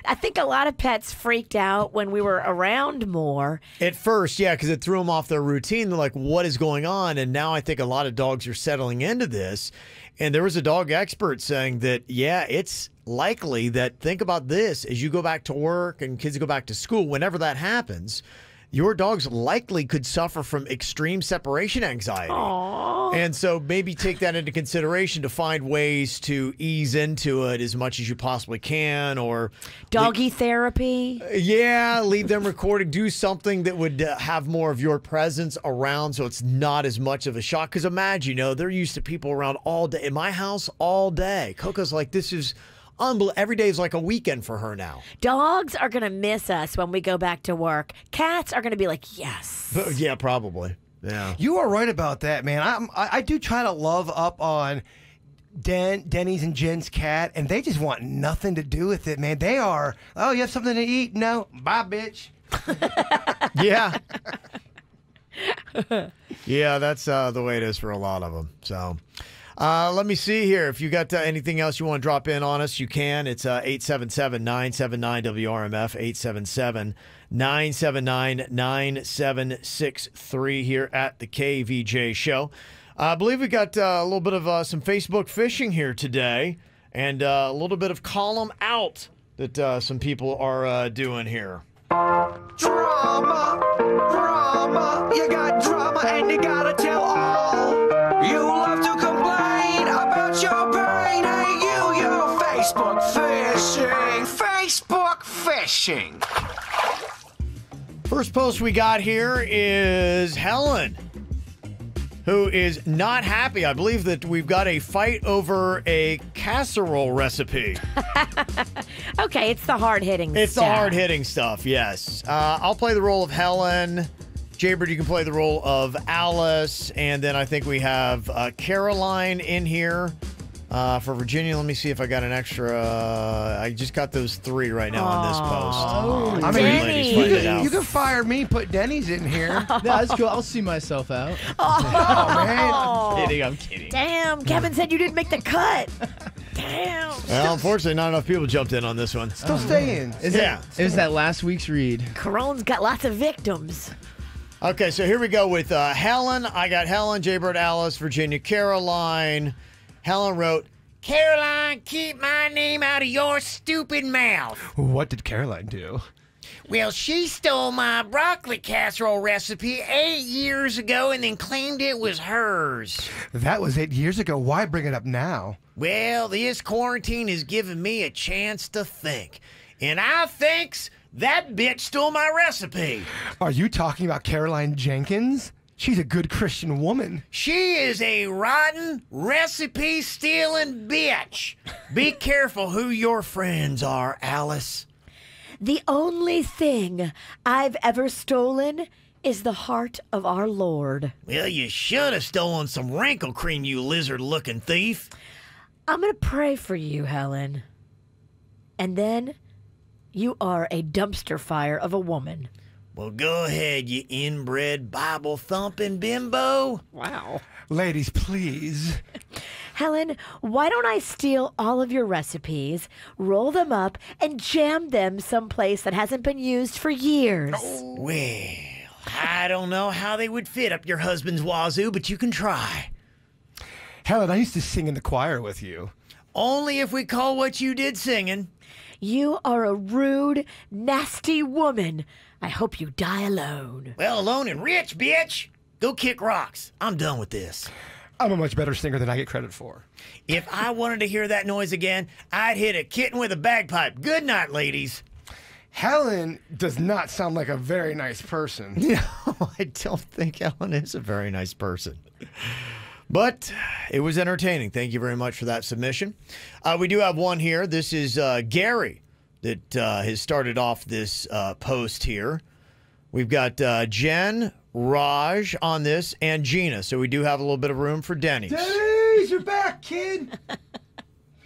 I think a lot of pets freaked out when we were around more. At first, yeah, because it threw them off their routine. They're like, what is going on? And now I think a lot of dogs are settling into this. And there was a dog expert saying that, yeah, it's likely that, think about this, as you go back to work and kids go back to school, whenever that happens, your dogs likely could suffer from extreme separation anxiety. Aww. And so maybe take that into consideration to find ways to ease into it as much as you possibly can, or doggy therapy. Yeah, leave them recording. Do something that would have more of your presence around so it's not as much of a shock. Because imagine, you know, they're used to people around all day. In my house, all day. Coco's like, this is unbelievable. Every day is like a weekend for her now. Dogs are going to miss us when we go back to work. Cats are going to be like, yes. Yeah, probably. Yeah. You are right about that, man. I do try to love up on Denny's and Jen's cat, and they just want nothing to do with it, man. They are, oh, you have something to eat? No. Bye, bitch. Yeah. Yeah, that's the way it is for a lot of them. So let me see here. If you got anything else you want to drop in on us, you can. It's 877-979-WRMF, 877-979-9763 here at the KVJ Show. I believe we got a little bit of some Facebook fishing here today, and a little bit of call 'em out that some people are doing here. Drama, drama, you got drama and you gotta tell all. You love to complain about your pain. Hey, you're Facebook fishing. Facebook fishing. First post we got here is Helen, who is not happy. I believe that we've got a fight over a casserole recipe. Okay, it's the hard-hitting stuff. It's the hard-hitting stuff, yes. I'll play the role of Helen. Jaybird, you can play the role of Alice. And then I think we have Caroline in here for Virginia. Let me see if I got an extra. I just got those three right now on this post. Oh, I Denny. you can fire me, put Denny's in here. No, that's cool. I'll see myself out. Oh, man. I'm kidding. Damn, Kevin said you didn't make the cut. Damn. Well, unfortunately, not enough people jumped in on this one. Still staying. Yeah. It was that last week's read. Corone's got lots of victims. Okay, so here we go with Helen. I got Helen, Jaybird, Alice, Virginia, Caroline. Helen wrote, Caroline, keep my name out of your stupid mouth. What did Caroline do? Well, she stole my broccoli casserole recipe 8 years ago and then claimed it was hers. That was 8 years ago. Why bring it up now? Well, this quarantine has given me a chance to think. And I thinks that bitch stole my recipe. Are you talking about Caroline Jenkins? She's a good Christian woman. She is a rotten, recipe-stealing bitch. Be careful who your friends are, Alice. The only thing I've ever stolen is the heart of our Lord. Well, you should have stolen some wrinkle cream, you lizard-looking thief. I'm going to pray for you, Helen. And then you are a dumpster fire of a woman. Well, go ahead, you inbred Bible-thumping bimbo. Wow. Ladies, please. Helen, why don't I steal all of your recipes, roll them up, and jam them someplace that hasn't been used for years? Well, I don't know how they would fit up your husband's wazoo, but you can try. Helen, I used to sing in the choir with you. Only if we call what you did singing. You are a rude, nasty woman. I hope you die alone. Well, alone and rich, bitch. Go kick rocks. I'm done with this. I'm a much better singer than I get credit for. If I wanted to hear that noise again, I'd hit a kitten with a bagpipe. Good night, ladies. Helen does not sound like a very nice person. No, I don't think Helen is a very nice person. But it was entertaining. Thank you very much for that submission. We do have one here. This is Gary that has started off this post here. We've got Jen, Raj on this, and Gina. So we do have a little bit of room for Denny's. Denny's, you're back, kid.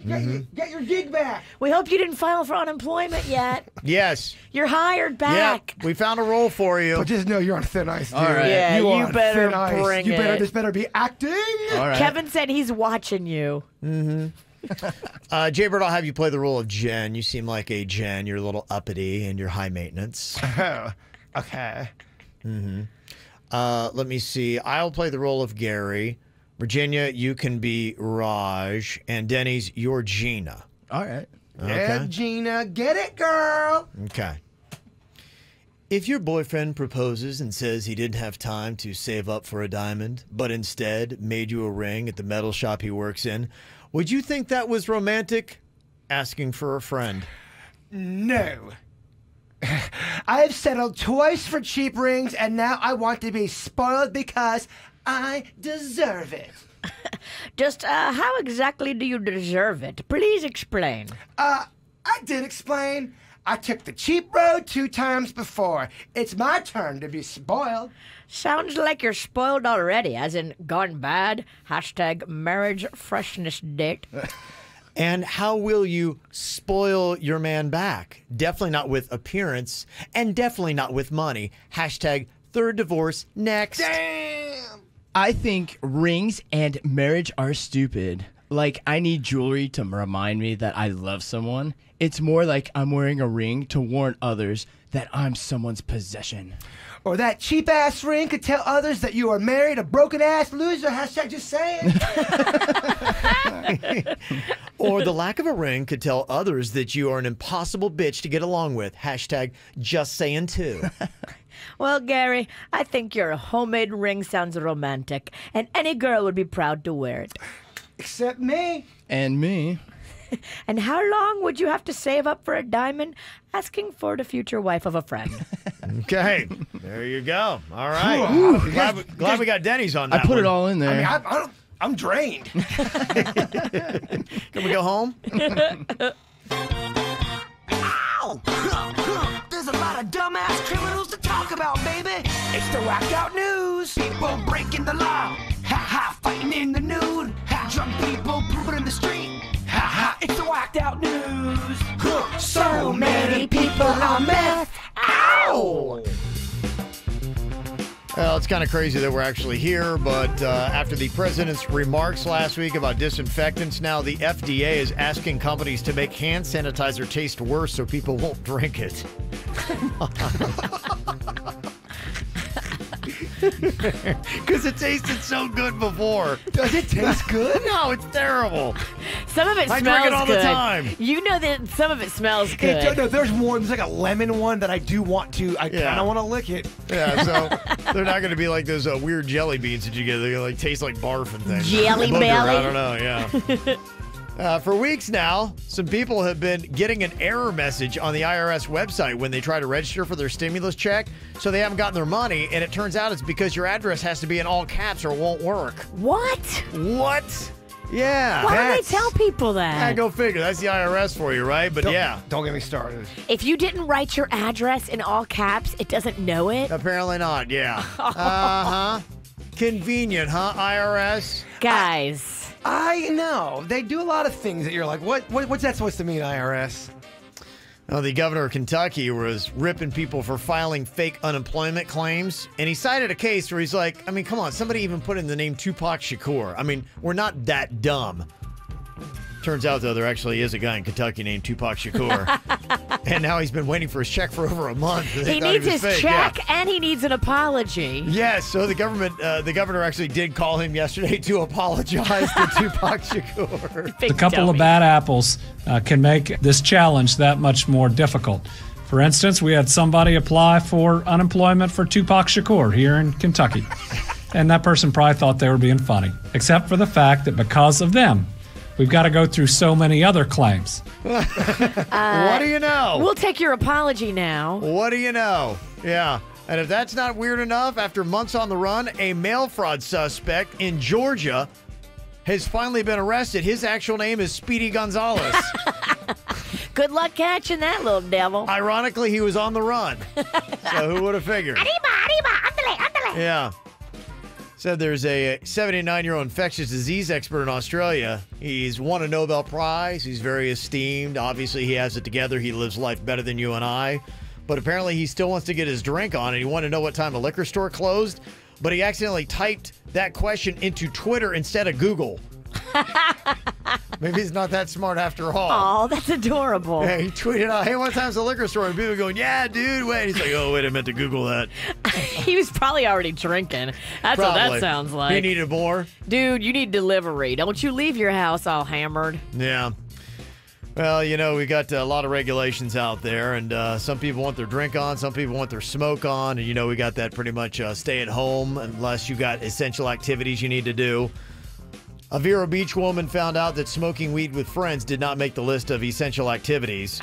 Get your gig back. We hope you didn't file for unemployment yet. Yes. You're hired back. Yep, we found a role for you. But just know you're on thin ice, dude. All right. Yeah, you you are better on thin ice. bring You better. it. This better be acting. All right. Kevin said he's watching you. Jay Bird, I'll have you play the role of Jen. You seem like a Jen. You're a little uppity and you're high maintenance. Okay. Let me see. I'll play the role of Gary. Virginia, you can be Raj. And Denny's, you're Gina. All right. Yeah, Gina, get it, girl. Okay. If your boyfriend proposes and says he didn't have time to save up for a diamond, but instead made you a ring at the metal shop he works in, would you think that was romantic? Asking for a friend. No. I have settled twice for cheap rings, and now I want to be spoiled because I deserve it. Just how exactly do you deserve it? Please explain. I did explain. I took the cheap road 2 times before. It's my turn to be spoiled. Sounds like you're spoiled already, as in gone bad. # marriage freshness date. And how will you spoil your man back? Definitely not with appearance, and definitely not with money. # 3rd divorce next. Damn. I think rings and marriage are stupid. Like, I need jewelry to remind me that I love someone. It's more like I'm wearing a ring to warn others that I'm someone's possession. Or that cheap-ass ring could tell others that you are married a broken-ass loser. # just saying. Or the lack of a ring could tell others that you are an impossible bitch to get along with. # just saying too. Well, Gary, I think your homemade ring sounds romantic, and any girl would be proud to wear it. Except me. And me. And how long would you have to save up for a diamond? Asking for the future wife of a friend. Okay, there you go. All right. Glad we got Denny's on that I put one. it all in there. I mean, I'm drained. Can we go home? Ow! There's a lot of dumbass criminals to talk about, baby. It's the whacked out news. People breaking the law. Ha, fighting in the nude. Drunk people pooping in the street. Ha, it's the whacked out news. So many people on meth. Ow! Well, it's kind of crazy that we're actually here, but after the president's remarks last week about disinfectants, now the FDA is asking companies to make hand sanitizer taste worse so people won't drink it. Because it tasted so good before. Does it taste good? No, it's terrible. Some of it smells I drink it all good. the time. You know that some of it smells good. No, there's one. There's like a lemon one that I do want to. I kind of want to lick it. Yeah, so they're not going to be like those weird jelly beans that you get. They like taste like barf and things. Jelly Booger, belly? I don't know, yeah. For weeks now, some people have been getting an error message on the IRS website when they try to register for their stimulus check, so they haven't gotten their money, and it turns out it's because your address has to be in all caps or it won't work. What? What? Yeah. Why do they tell people that? Yeah, go figure. That's the IRS for you, right? But Don't get me started. If you didn't write your address in all caps, it doesn't know it? Apparently not, yeah. Uh-huh. Convenient, huh, IRS? Guys. I know. They do a lot of things that you're like, what's that supposed to mean, IRS? Well, the governor of Kentucky was ripping people for filing fake unemployment claims, and he cited a case where he's like, I mean, come on, somebody even put in the name Tupac Shakur. I mean, we're not that dumb. Turns out, though, there actually is a guy in Kentucky named Tupac Shakur. And now he's been waiting for his check for over a month. He needs his check and he needs an apology. Yes, so the governor actually did call him yesterday to apologize to Tupac Shakur. A couple of bad apples can make this challenge that much more difficult. For instance, we had somebody apply for unemployment for Tupac Shakur here in Kentucky. And that person probably thought they were being funny, except for the fact that because of them, we've got to go through so many other claims. What do you know? We'll take your apology now. What do you know? Yeah. And if that's not weird enough, after months on the run, a mail fraud suspect in Georgia has finally been arrested. His actual name is Speedy Gonzalez. Good luck catching that little devil. Ironically, he was on the run. So who would have figured? Arriba, andale. Yeah. Said there's a 79-year-old infectious disease expert in Australia. He's won a Nobel Prize. He's very esteemed. Obviously, he has it together. He lives life better than you and I. But apparently, he still wants to get his drink on, and he wanted to know what time a liquor store closed. But he accidentally typed that question into Twitter instead of Google. Maybe he's not that smart after all. Oh, that's adorable. Yeah, he tweeted out, "Hey, what time's the liquor store?" And people going, "Yeah, dude, wait." He's like, "Oh, wait, I meant to Google that." He was probably already drinking. That's what Probably. that sounds like. He needed more. Dude, you need delivery. Don't you leave your house all hammered. Yeah. Well, you know, we got a lot of regulations out there, and some people want their drink on, some people want their smoke on, and, you know, we got that pretty much stay at home unless you got essential activities you need to do. A Vero Beach woman found out that smoking weed with friends did not make the list of essential activities.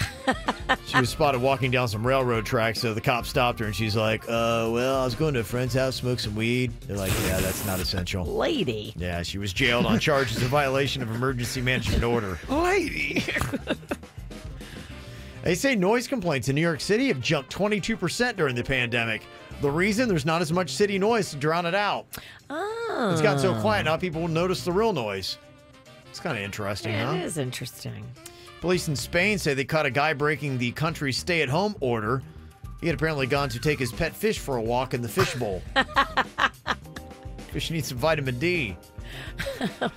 She was spotted walking down some railroad tracks, so the cop stopped her, and she's like, well, I was going to a friend's house, smoke some weed. They're like, yeah, that's not essential. Lady. Yeah, she was jailed on charges of violation of emergency management order. Lady. They say noise complaints in New York City have jumped 22% during the pandemic. The reason? There's not as much city noise to drown it out. Oh. It's gotten so quiet now people will notice the real noise. It's kind of interesting, huh? It is interesting. Police in Spain say they caught a guy breaking the country's stay-at-home order. He had apparently gone to take his pet fish for a walk in the fish bowl. Fish needs some vitamin D.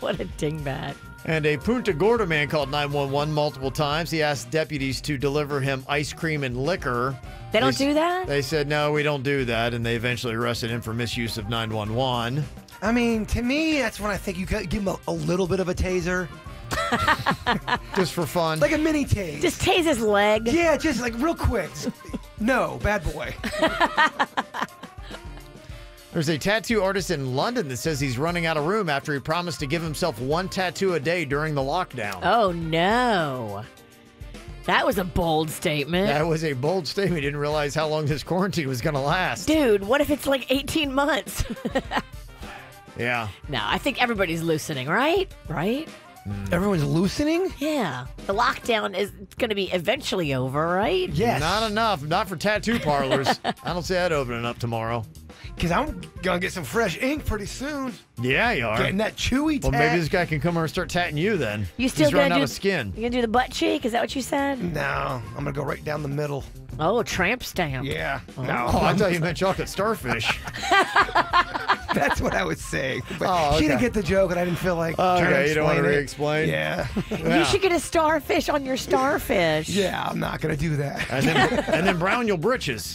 What a dingbat. And a Punta Gorda man called 911 multiple times. He asked deputies to deliver him ice cream and liquor. They don't do that? They said, no, we don't do that. And they eventually arrested him for misuse of 911. I mean, to me, that's when I think you could give him a little bit of a taser. Just for fun. Like a mini tase. Just tase his leg. Yeah, just like real quick. No, bad boy. There's a tattoo artist in London that says he's running out of room after he promised to give himself one tattoo a day during the lockdown. Oh, no. That was a bold statement. That was a bold statement. He didn't realize how long this quarantine was going to last. Dude, what if it's like 18 months? Yeah. No, I think everybody's loosening, right? Right? Everyone's loosening? Yeah. The lockdown is going to be eventually over, right? Yes. Not enough. Not for tattoo parlors. I don't see that opening up tomorrow. Because I'm going to get some fresh ink pretty soon. Yeah, you are. Getting that chewy tat. Well, maybe this guy can come over and start tatting you then. You still He's running gonna out do of skin. You gonna do the butt cheek? Is that what you said? No, I'm going to go right down the middle. Oh, tramp stamp. Yeah. Oh, I thought you meant chocolate starfish. That's what I was saying. But Oh, she okay. didn't get the joke, and I didn't feel like trying to Okay, you don't want to explain it. re-explain? Yeah. You should get a starfish on your starfish. Yeah, I'm not going to do that. And then brown your britches.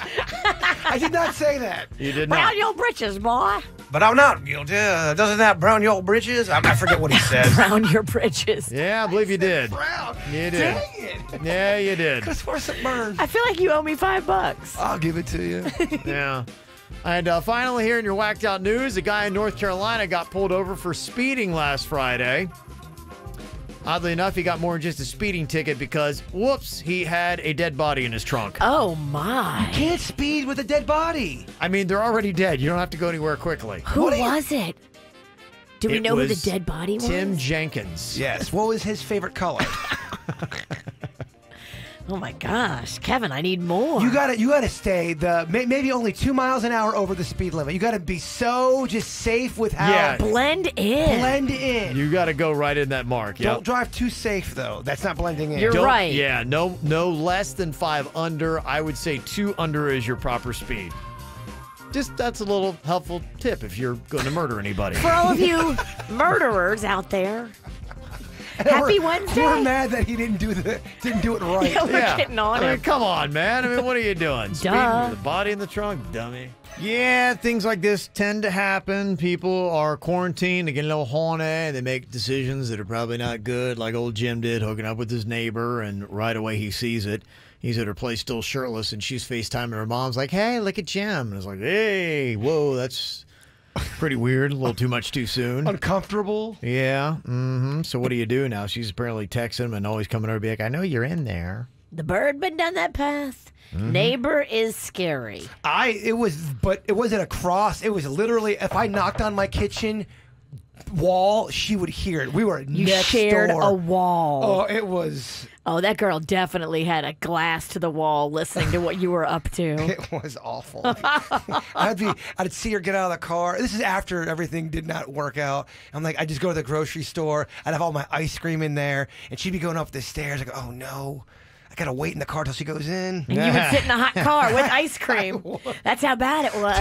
I did not say that. You did Brown not. your britches, boy. But I'm not guilty. Doesn't that brown your britches? I forget what he says. Brown your britches. Yeah, I believe you did. Brown. You did. Dang it. Yeah, you did. Because force it burns. I feel like you owe me $5. I'll give it to you. Yeah. And finally, here in your whacked out news, a guy in North Carolina got pulled over for speeding last Friday. Oddly enough, he got more than just a speeding ticket because, whoops, he had a dead body in his trunk. Oh, my. You can't speed with a dead body. I mean, they're already dead. You don't have to go anywhere quickly. Who was it? Do we It know who the was dead body was? Tim Jenkins. Yes. What was his favorite color? Oh, my gosh. Kevin, I need more. You gotta stay maybe only 2 miles an hour over the speed limit. You gotta be so just safe with how Yeah. Blend in. blend in. You got to go right in that mark. Yep. Don't drive too safe though. That's not blending in. You're Don't- right. Yeah, no less than 5 under. I would say 2 under is your proper speed. Just that's a little helpful tip if you're going to murder anybody. For all of you murderers out there, happy Wednesday. We're mad that he didn't do it right. Yeah, we're getting on I mean, him. come on, man. I mean, what are you doing? Speeding Duh. with the body in the trunk, dummy. Yeah, things like this tend to happen. People are quarantined, they get a little horny, they make decisions that are probably not good, like old Jim did, hooking up with his neighbor, and right away he sees it. He's at her place still shirtless, and she's FaceTiming her mom's like, hey, look at Jim. And it's like, hey, whoa, that's pretty weird, a little too much too soon. Uncomfortable. Yeah, so what do you do now? She's apparently texting him and always coming over to be like, I know you're in there. The bird been down that path. Neighbor is scary. But it wasn't a cross. It was literally if I knocked on my kitchen wall, she would hear it. We were You next shared door. a wall. Oh, it was. Oh, that girl definitely had a glass to the wall listening to what you were up to. It was awful. I'd see her get out of the car. This is after everything did not work out. I'm like, I'd just go to the grocery store. I'd have all my ice cream in there, and she'd be going up the stairs. I go, oh no, I gotta wait in the car till she goes in. And you would sit in a hot car with ice cream. That's how bad it was.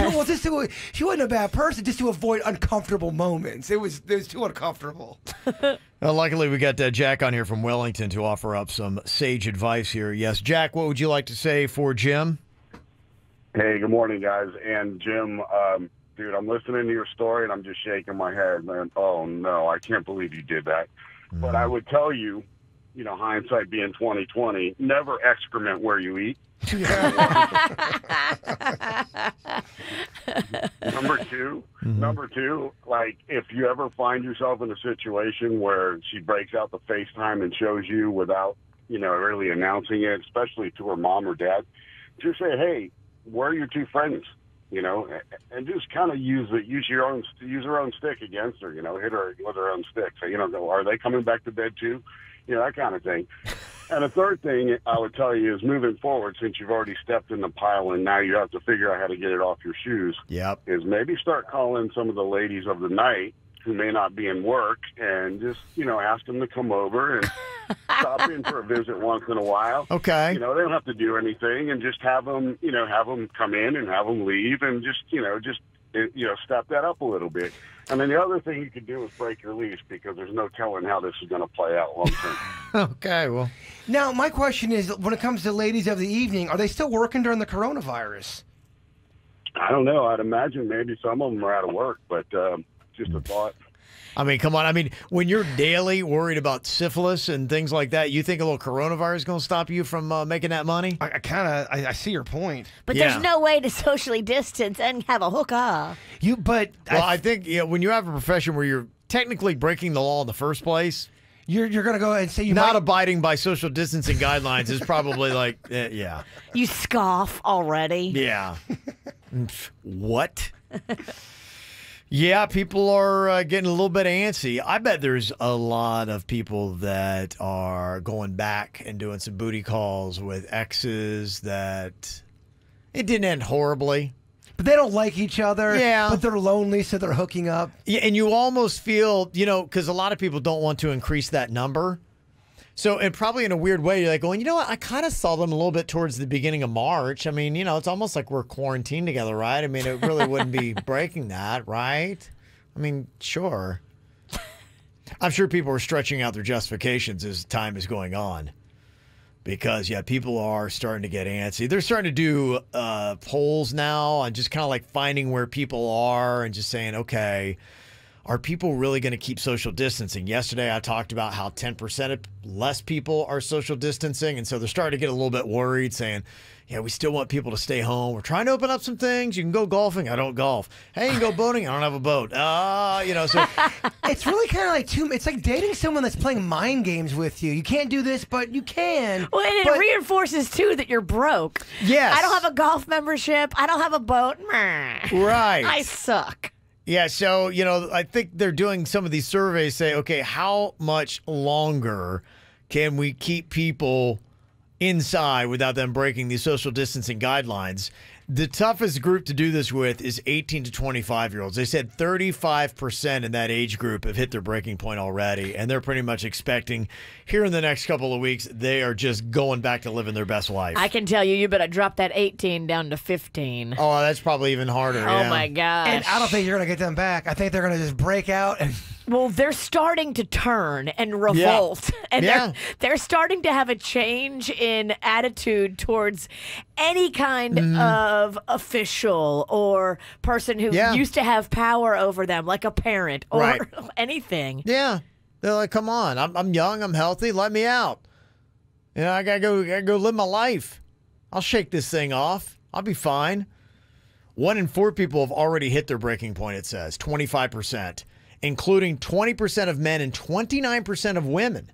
She wasn't a bad person, just to avoid uncomfortable moments. It was too uncomfortable. Well, luckily, we got Jack on here from Wellington to offer up some sage advice here. Yes, Jack, what would you like to say for Jim? Hey, good morning, guys. And Jim, dude, I'm listening to your story, and I'm just shaking my head, man. Oh, no, I can't believe you did that. But I would tell you, hindsight being 20/20, never excrement where you eat. Number two, like, if you ever find yourself in a situation where she breaks out the FaceTime and shows you without, really announcing it, especially to her mom or dad, just say, hey, where are your two friends? And just kind of use her own stick against her, hit her with her own stick. So, are they coming back to bed too? That kind of thing. And a third thing I would tell you is, moving forward, since you've already stepped in the pile and now you have to figure out how to get it off your shoes, is maybe start calling some of the ladies of the night who may not be in work and just, ask them to come over and stop in for a visit once in a while. Okay. They don't have to do anything, and just have them come in and have them leave, and just step that up a little bit. And then the other thing you could do is break your leash, because there's no telling how this is going to play out long term. Okay, well. Now, my question is, when it comes to ladies of the evening, are they still working during the coronavirus? I don't know. I'd imagine maybe some of them are out of work, but just a thought. I mean, come on. I mean, when you're daily worried about syphilis and things like that, you think a little coronavirus is going to stop you from making that money? I see your point. But there's no way to socially distance and have a hookah. I think when you have a profession where you're technically breaking the law in the first place, you're going to go and say not abiding by social distancing guidelines is probably like, yeah. You scoff already. Yeah. What? Yeah, people are getting a little bit antsy. I bet there's a lot of people that are going back and doing some booty calls with exes that it didn't end horribly. But they don't like each other. Yeah. But they're lonely, so they're hooking up. Yeah, and you almost feel, because a lot of people don't want to increase that number. So, and probably in a weird way, you're like going, what? I kind of saw them a little bit towards the beginning of March. I mean, it's almost like we're quarantined together, right? I mean, it really wouldn't be breaking that, right? I mean, sure. I'm sure people are stretching out their justifications as time is going on. Because, people are starting to get antsy. They're starting to do polls now and just kind of like finding where people are and just saying, okay, are people really going to keep social distancing? Yesterday, I talked about how 10% less people are social distancing. And so they're starting to get a little bit worried, saying, we still want people to stay home. We're trying to open up some things. You can go golfing. I don't golf. Hey, you can go boating. I don't have a boat. So it's really kind of like it's like dating someone that's playing mind games with you. You can't do this, but you can. Well, and it reinforces, too, that you're broke. Yes. I don't have a golf membership. I don't have a boat. Right. I suck. Yeah, so, I think they're doing some of these surveys say, okay, how much longer can we keep people inside without them breaking these social distancing guidelines? The toughest group to do this with is 18 to 25-year-olds. They said 35% in that age group have hit their breaking point already, and they're pretty much expecting here in the next couple of weeks they are just going back to living their best life. I can tell you better drop that 18 down to 15. Oh, that's probably even harder. Oh, my gosh. And I don't think you're going to get them back. I think they're going to just break out and... Well, they're starting to turn and revolt. Yeah. And they're starting to have a change in attitude towards any kind of official or person who used to have power over them, like a parent or anything. Yeah. They're like, come on, I'm young, I'm healthy, let me out. I gotta go live my life. I'll shake this thing off. I'll be fine. 1 in 4 people have already hit their breaking point, it says, 25%. Including 20% of men and 29% of women.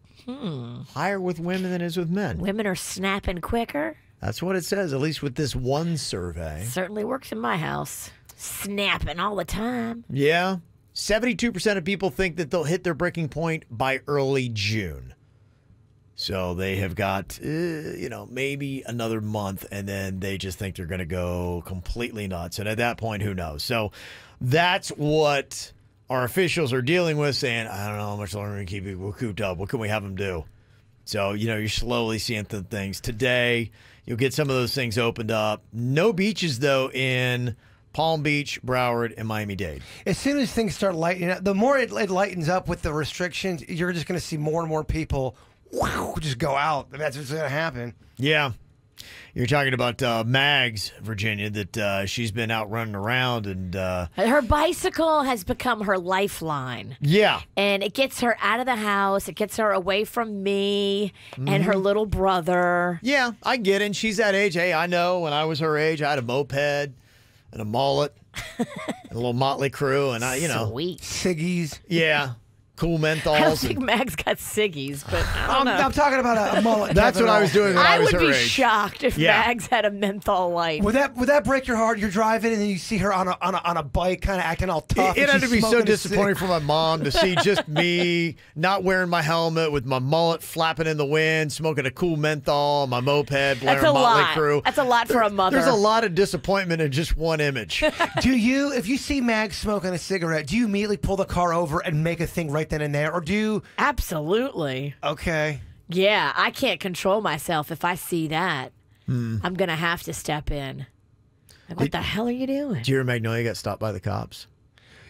Higher with women than it is with men. Women are snapping quicker. That's what it says, at least with this one survey. Certainly works in my house. Snapping all the time. Yeah. 72% of people think that they'll hit their breaking point by early June. So they have got, maybe another month, and then they just think they're going to go completely nuts. And at that point, who knows? So that's what our officials are dealing with, saying, I don't know how much longer we can keep people cooped up. What can we have them do? So, you're slowly seeing things. Today, you'll get some of those things opened up. No beaches, though, in Palm Beach, Broward, and Miami-Dade. As soon as things start lightening up, the more it lightens up with the restrictions, you're just going to see more and more people just go out. That's what's going to happen. Yeah. You're talking about Mags, Virginia, that she's been out running around. And her bicycle has become her lifeline. Yeah. And it gets her out of the house. It gets her away from me and her little brother. Yeah, I get it. And she's that age. Hey, I know when I was her age, I had a moped and a mullet and a little motley crew. And Sweet. Ciggies. Yeah. Cool menthols. I don't think Mag's got ciggies, but I don't know. I'm talking about a mullet. That's what I was doing when I was her age. I would be shocked if Mags had a menthol light. Would that break your heart? You're driving and then you see her on a bike, kind of acting all tough. It had to be so disappointing for my mom to see just me not wearing my helmet with my mullet flapping in the wind, smoking a cool menthol on my moped, blaring Motley Crue. That's a lot for a mother. There's a lot of disappointment in just one image. If you see Mag smoking a cigarette, do you immediately pull the car over and make a thing right then and there, or do you? Absolutely. Okay. Yeah, I can't control myself if I see that. I'm going to have to step in. Like, what the hell are you doing? Did you hear Magnolia got stopped by the cops?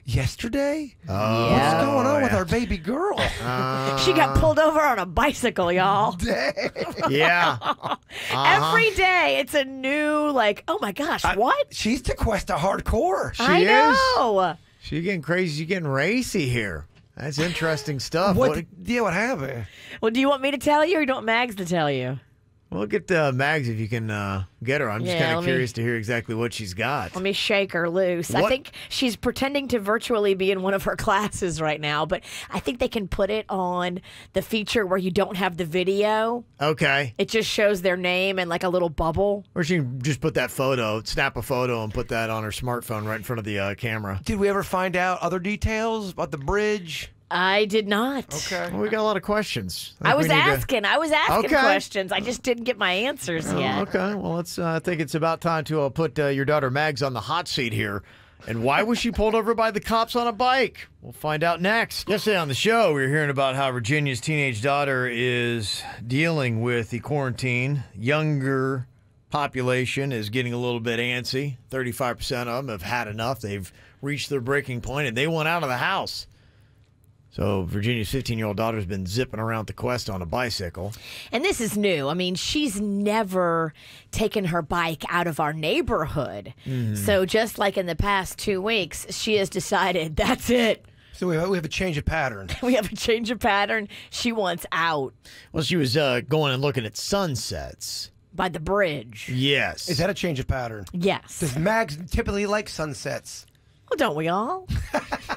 Yesterday? Oh, what's going on with our baby girl? She got pulled over on a bicycle, y'all. Yeah. Every day, it's a new, oh my gosh, what? She's Tequesta hardcore. She know. She's getting crazy. She's getting racy here. That's interesting stuff. What happened? Well, do you want me to tell you, or do you want Mags to tell you? Well, get Mags if you can get her. I'm just kind of curious to hear exactly what she's got. Let me shake her loose. I think she's pretending to virtually be in one of her classes right now, but I think they can put it on the feature where you don't have the video. Okay. It just shows their name and like a little bubble. Or she can just put that photo, snap a photo, and put that on her smartphone right in front of the camera. Did we ever find out other details about the bridge? I did not. Okay. Well, we got a lot of questions. I was asking questions. I just didn't get my answers yet. Okay. Well, I think it's about time to put your daughter Mags on the hot seat here. And why was she pulled over by the cops on a bike? We'll find out next. Yesterday on the show, we were hearing about how Virginia's teenage daughter is dealing with the quarantine. Younger population is getting a little bit antsy. 35% of them have had enough. They've reached their breaking point, and they want out of the house. So Virginia's 15-year-old daughter's been zipping around the Quest on a bicycle. And this is new. I mean, she's never taken her bike out of our neighborhood. So just like in the past 2 weeks, she has decided that's it. So we have a change of pattern. We have a change of pattern. She wants out. Well, she was going and looking at sunsets. By the bridge. Yes. Is that a change of pattern? Yes. Does Mags typically like sunsets? Well, don't we all?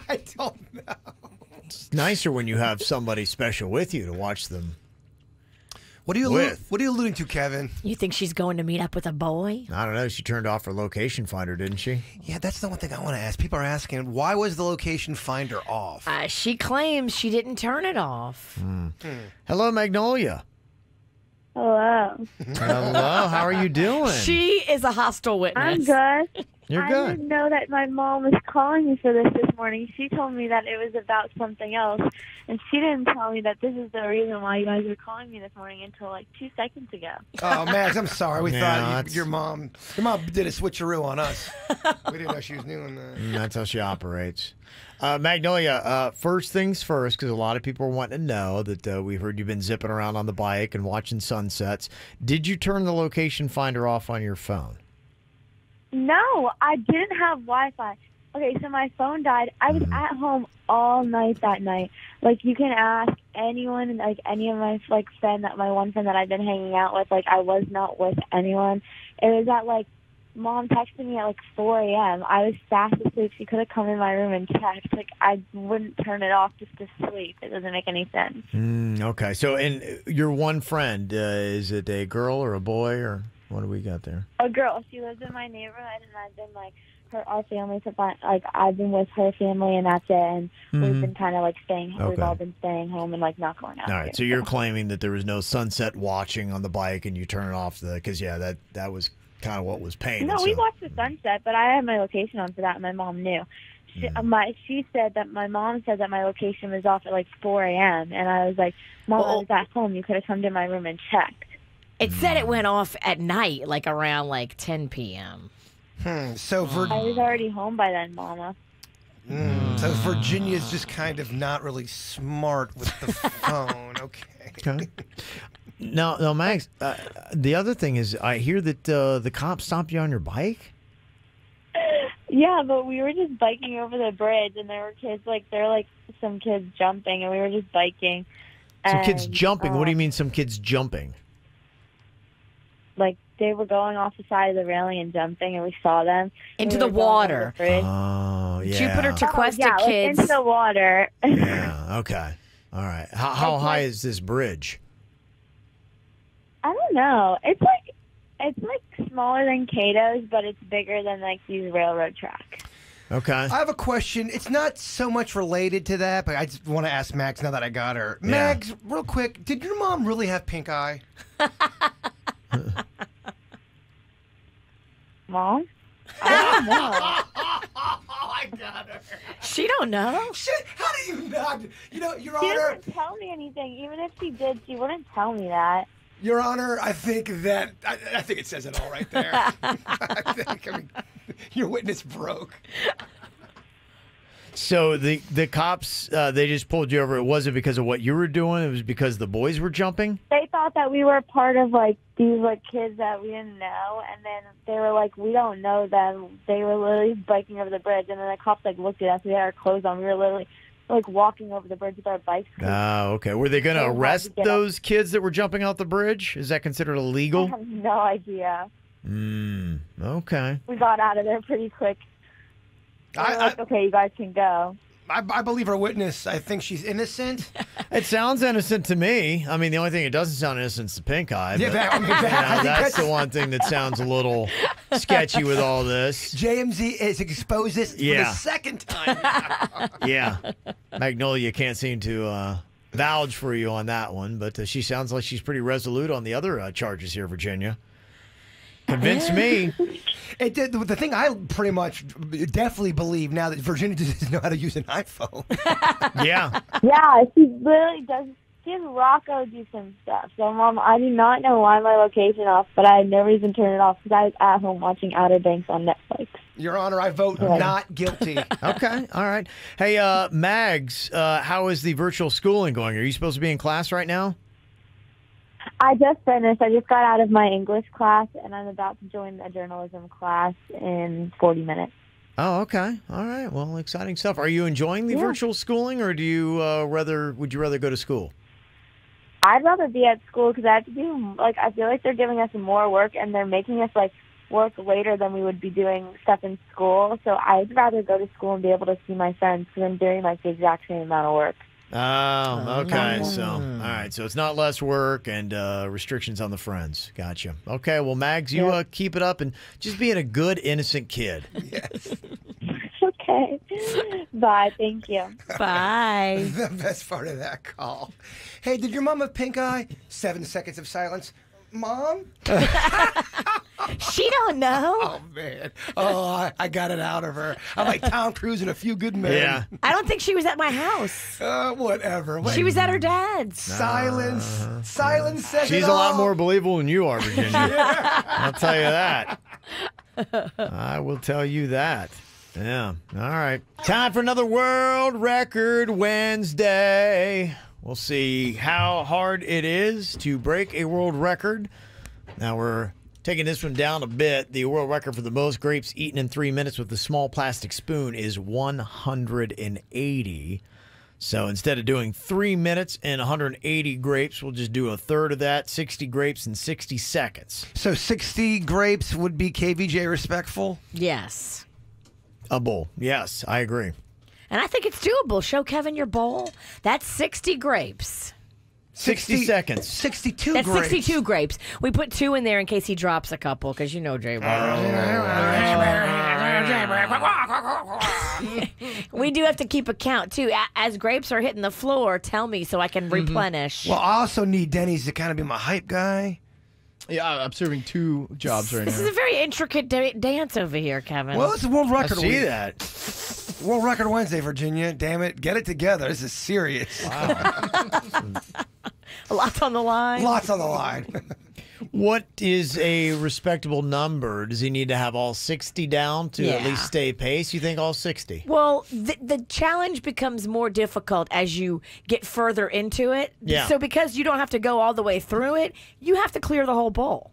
I don't know. It's nicer when you have somebody special with you to watch them. What are you alluding to, Kevin? You think she's going to meet up with a boy? I don't know. She turned off her location finder, didn't she? Yeah, that's the one thing I want to ask. People are asking, why was the location finder off? She claims she didn't turn it off. Hello, Magnolia. Hello. Hello. How are you doing? She is a hostile witness. I'm good. You're I good. didn't know that my mom was calling me for this morning. She told me that it was about something else, and she didn't tell me that this is the reason why you guys are calling me this morning until like 2 seconds ago. Oh, Max, I'm sorry. We thought your mom did a switcheroo on us. We didn't know she was doing that. That's how she operates. Magnolia, first things first, because a lot of people are wanting to know that we heard you've been zipping around on the bike and watching sunsets. Did you turn the location finder off on your phone? No, I didn't have Wi-Fi. Okay, so my phone died. I was at home all night that night. Like, you can ask anyone, like any of my my one friend that I've been hanging out with. Like, I was not with anyone. It was at Mom texted me at 4 a.m. I was fast asleep. She could have come in my room and checked. I wouldn't turn it off just to sleep. It doesn't make any sense. Okay, so and your one friend, is it a girl or a boy or what do we got there? A girl. She lives in my neighborhood, and I've been our families have been, like, I've been with her family, and that's it. And we've been kind of like staying. Okay. We've all been staying home and like not going out. All right, so you're claiming that there was no sunset watching on the bike, and you turn off because that was kind of what was painted. No, we watched the sunset, but I had my location on for that, and my mom knew. She said that my mom said that my location was off at like 4 a.m. and I was like, Mom, I was at home. You could have come to my room and checked. It said it went off at night, like around like 10 p.m. So I was already home by then, Mama. So Virginia's just kind of not really smart with the phone. Okay. No, Max. The other thing is, I hear that the cops stopped you on your bike. Yeah, but we were just biking over the bridge, and there were kids, like, there were, like, some kids jumping, and we were just biking. Some kids jumping? What do you mean some kids jumping? Like, they were going off the side of the railing and jumping, and we saw them. Into the water. Oh, yeah. Jupiter Tequesta yeah, like, kids. into the water. Yeah, okay. All right. How high is this bridge? I don't know. It's like smaller than Cato's, but it's bigger than like these railroad tracks. Okay. I have a question. It's not so much related to that, but I just want to ask Max now that I got her. Yeah. Max, real quick, did your mom really have pink eye? Mom? I don't know. I got her. She don't know. Shit, how do you not? You know, Your She Honor. doesn't tell me anything. Even if she did, she wouldn't tell me that. Your Honor, I think it says it all right there. I mean, your witness broke. So the cops, they just pulled you over. It wasn't because of what you were doing. It was because the boys were jumping? They thought that we were part of, like, these, like, kids that we didn't know. And then they were like, we don't know them. They were literally biking over the bridge. And then the cops, like, looked at us. We had our clothes on. We were literally, like, walking over the bridge with our bikes. Oh, okay. Were they going to arrest those kids that were jumping out the bridge? Is that considered I illegal? have no idea. Okay. We got out of there pretty quick. They were like, okay, you guys can go. I believe our witness. I think she's innocent. It sounds innocent to me. I mean, the only thing it doesn't sound innocent is the pink eye. Yeah, but, that's the one thing that sounds a little sketchy with all this. JMZ has exposed this for the second time now. Yeah. Magnolia can't seem to vouch for you on that one, but she sounds like she's pretty resolute on the other charges here, Virginia. Convince me. The thing I pretty much definitely believe now that Virginia doesn't know how to use an iPhone. Yeah. Yeah, she literally does. She has Rocco do some stuff. So, Mom, I do not know why my location off, but I had no reason to turn it off because I was at home watching Outer Banks on Netflix. Your Honor, I vote not guilty. Okay, all right. Hey, Mags, how is the virtual schooling going? Are you supposed to be in class right now? I just finished. I just got out of my English class, and I'm about to join a journalism class in 40 minutes. Oh, okay. All right. Well, exciting stuff. Are you enjoying the virtual schooling, or would you rather go to school? I'd rather be at school because I have to do, like, I feel like they're giving us more work, and they're making us, like, work later than we would be doing stuff in school. So I'd rather go to school and be able to see my friends because I'm doing, like, the exact same amount of work. Oh, okay. So, all right. So it's not less work and restrictions on the friends. Gotcha. Okay. Well, Mags, you keep it up and just being a good, innocent kid. Yes. Okay. Bye. Thank you. Bye. The best part of that call. Hey, did your mom have pink eye? 7 seconds of silence. Mom? She don't know. Oh, man. Oh, I got it out of her. I'm like Tom Cruise in A Few Good Men. Yeah. I don't think she was at my house. Whatever. She was at her dad's. Silence. Silence says She's it a lot all. more believable than you are, Virginia. I'll tell you that. I will tell you that. Yeah. All right. Time for another World Record Wednesday. We'll see how hard it is to break a world record. Now we're taking this one down a bit. The world record for the most grapes eaten in 3 minutes with a small plastic spoon is 180. So instead of doing 3 minutes and 180 grapes, we'll just do a third of that, 60 grapes in 60 seconds. So 60 grapes would be KVJ respectful? Yes. A bowl. Yes, I agree. And I think it's doable. Show Kevin your bowl. That's 60 grapes. 60 seconds. 62 That's grapes. 62 grapes. We put 2 in there in case he drops a couple, because you know Jay. We do have to keep a count, too. As grapes are hitting the floor, tell me so I can replenish. Well, I also need Denny's to kind of be my hype guy. Yeah, I'm serving 2 jobs right This now. is a very intricate dance over here, Kevin. Well, it's a world record see week. that. World Record Wednesday, Virginia. Damn it. Get it together. This is serious. Lots on the line. Lots on the line. What is a respectable number? Does he need to have all 60 down to at Yeah. least stay pace? You think all 60? Well, the challenge becomes more difficult as you get further into it. Yeah. So because you don't have to go all the way through it, you have to clear the whole bowl.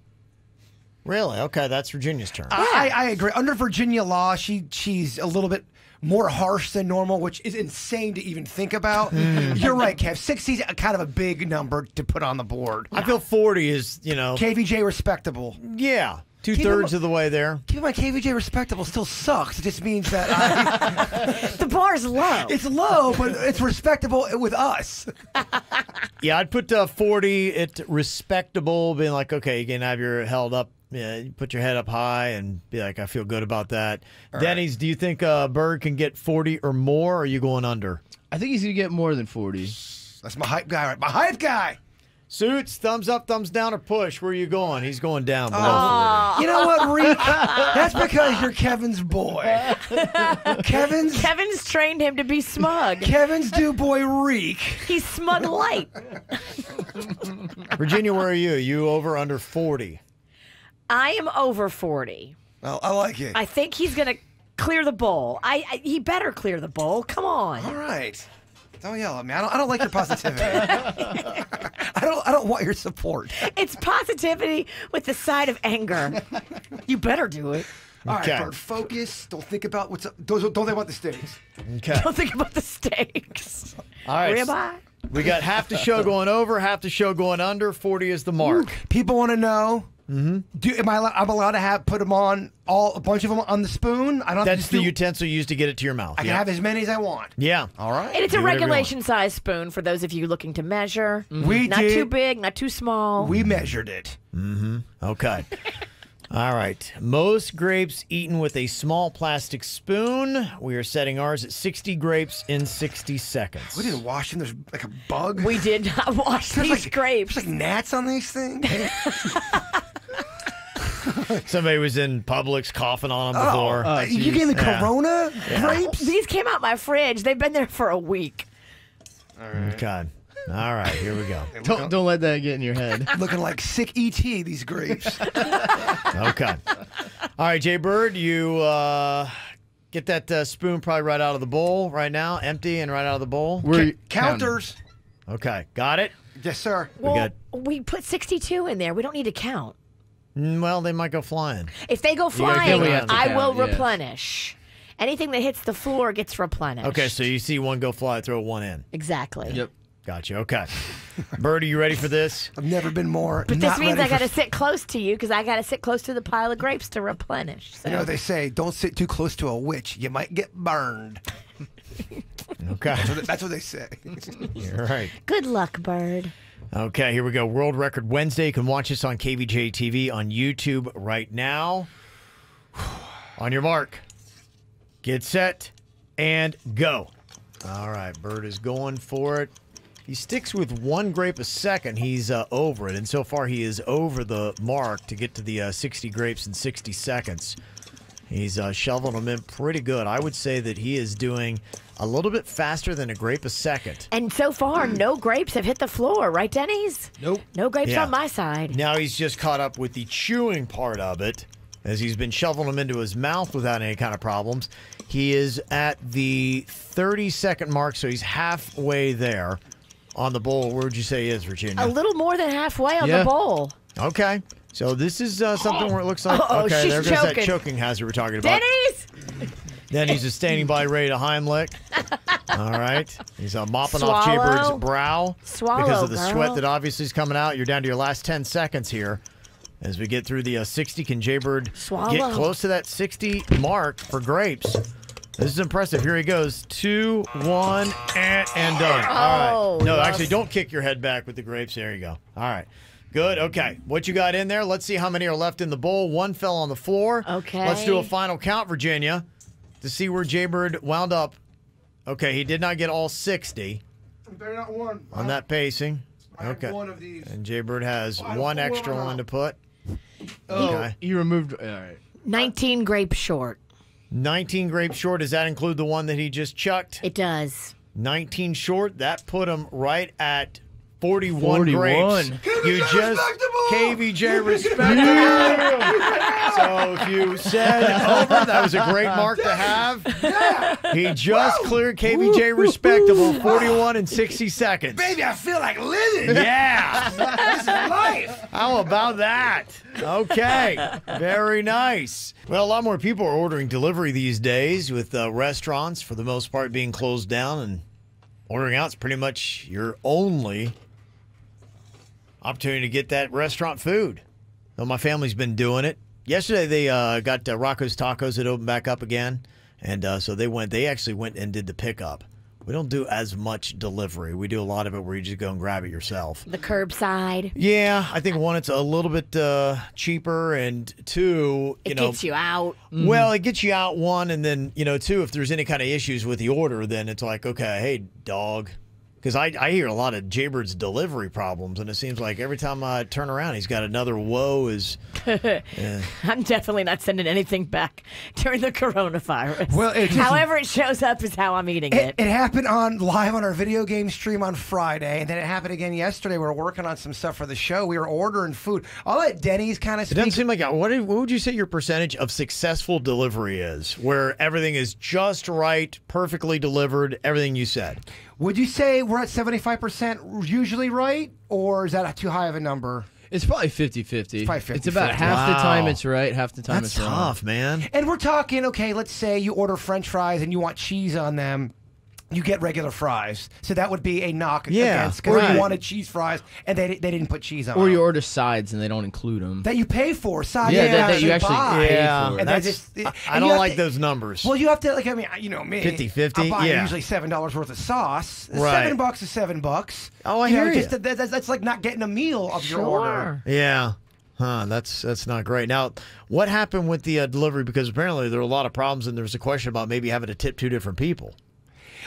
Really? Okay, that's Virginia's turn. I agree. Under Virginia law, she's a little bit more harsh than normal, which is insane to even think about. You're right, Kev. 60 is kind of a big number to put on the board. I feel 40 is, KVJ respectable. Yeah, 2/3 of the way there. Keeping my KVJ respectable still sucks. It just means that the bar's low. It's low, but it's respectable with us. Yeah, I'd put 40 at respectable, being like, okay, you can have your held up. Yeah, you put your head up high and be like, I feel good about that. Denny's, do you think Bird can get 40 or more, or are you going under? I think he's going to get more than 40. That's my hype guy, right? My hype guy. Suits, thumbs up, thumbs down, or push? Where are you going? He's going down below 40. You know what, Reek? That's because you're Kevin's boy. Kevin's trained him to be smug. Kevin's do boy Reek. He's smug light. Virginia, where are you? You over under 40? I am over 40. Well, I like it. I think he's going to clear the bowl. He better clear the bowl. Come on. All right. Don't yell at me. I don't like your positivity. I don't want your support. It's positivity with the side of anger. You better do it. All right, Okay. Bird, focus. Don't think about what's up. Don't think about the stakes. Okay. Don't think about the stakes. All right. Ribeye. We got half the show going over, half the show going under. 40 is the mark. People want to know. I'm allowed to put them on a bunch of them on the spoon? I don't. That's the utensil used to get it to your mouth. I can have as many as I want. Yeah. All right. And it's Do a whatever you want. regulation size spoon for those of you looking to measure. We not did. too big, not too small. We measured it. Okay. All right. Most grapes eaten with a small plastic spoon. We are setting ours at 60 grapes in 60 seconds. We didn't wash them. There's like a bug. We did not wash these grapes. There's like gnats on these things. Somebody was in Publix coughing on them before. You gave me Corona grapes? These came out my fridge. They've been there for a week. Okay. All right, here we go. Don't let that get in your head. Looking like sick ET, these grapes. Okay. All right, Jay Bird, you get that spoon probably right out of the bowl right now, empty and right out of the bowl. We're Counters. Okay, got it? Yes, sir. Well, we put 62 in there. We don't need to count. Well, they might go flying. If they go gotta flying, we have to I count, will yes. replenish. Anything that hits the floor gets replenished. Okay, so you see one go fly, throw one in. Exactly. Yep. Gotcha. Okay. Bird, are you ready for this? I've never been more. But this not means ready I got to for- sit close to you because I got to sit close to the pile of grapes to replenish. So. You know what they say? Don't sit too close to a witch. You might get burned. Okay. That's what they say. You're right. Good luck, Bird. Okay, here we go. World Record Wednesday. You can watch us on KVJ TV on YouTube right now. On your mark. Get set and go. All right, Bird is going for it. He sticks with one grape a second. He's over it, and so far he is over the mark to get to the 60 grapes in 60 seconds. He's shoveling them in pretty good. I would say that he is doing a little bit faster than a grape a second. And so far, no grapes have hit the floor, right, Denny's? Nope. No grapes Yeah. on my side. Now he's just caught up with the chewing part of it, as he's been shoveling them into his mouth without any kind of problems. He is at the 30-second mark, so he's halfway there on the bowl. Where would you say he is, Virginia? A little more than halfway on the bowl. Okay. So this is something where it looks like, Uh-oh, okay, she's there goes that choking. choking hazard we're talking about. Denny's! Then he's just standing by ready to Heimlich. All right. He's mopping off Swallow. Jay Bird's brow Swallow, because of the girl. sweat that obviously is coming out. You're down to your last 10 seconds here. As we get through the 60, can Jay Bird get Swallow. close to that 60 mark for grapes? This is impressive. Here he goes. 2, 1, and done. All right. No, lost. actually, don't kick your head back with the grapes. There you go. All right. Good. Okay. What you got in there? Let's see how many are left in the bowl. One fell on the floor. Okay. Let's do a final count, Virginia, to see where Jaybird wound up. Okay, he did not get all 60 They're not one. on that pacing. I have Okay. one of these. And Jaybird has I one have four extra now. one to put. Oh, Okay. you removed. All right. 19 grapes short. 19 grapes short. Does that include the one that he just chucked? It does. 19 short. That put him right at 41 41. grapes. You just KVJ respectable. So if you said over, that was a great mark to have. He just cleared KVJ respectable, 41 in 60 seconds. Baby, I feel like living. Yeah. This is life. How about that? Okay. Very nice. Well, a lot more people are ordering delivery these days, with restaurants, for the most part, being closed down, and ordering out's pretty much your only opportunity to get that restaurant food. So my family's been doing it. Yesterday they got Rocco's Tacos that opened back up again, and so they actually went and did the pickup. We don't do as much delivery. We do a lot of it where you just go and grab it yourself. The curbside. Yeah, I think one, it's a little bit cheaper, and two, It gets you out. Well, it gets you out, one, and then, two, if there's any kind of issues with the order, then it's like, okay, hey, dog. Because I hear a lot of Jaybird's delivery problems, and it seems like every time I turn around, he's got another woe. I'm definitely not sending anything back during the coronavirus. Well, however it shows up is how I'm eating it. It happened live on our video game stream on Friday, and then it happened again yesterday. We were working on some stuff for the show. We were ordering food. I'll let Denny's kind of It speak. doesn't seem like, what would you say your percentage of successful delivery is, where everything is just right, perfectly delivered, everything you said? Would you say we're at 75% usually right, or is that too high of a number? It's probably 50-50. It's probably 50-50. It's about half the time it's right, half the time That's it's wrong. tough, man. And we're talking, okay, let's say you order French fries and you want cheese on them. You get regular fries. So that would be a knock against, because you wanted cheese fries and they didn't put cheese on them. Or you order sides and they don't include them. That you pay for. Sides that you actually buy. pay Yeah, for. And that's, I don't like those numbers. Well, you have to, like, I mean, you know me. 50-50, I buy yeah. usually $7 worth of sauce. Right. $7 is $7. Oh, I hear you. That's like not getting a meal of your order. Yeah. Huh, that's not great. Now, what happened with the delivery? Because apparently there were a lot of problems, and there was a question about maybe having to tip two different people.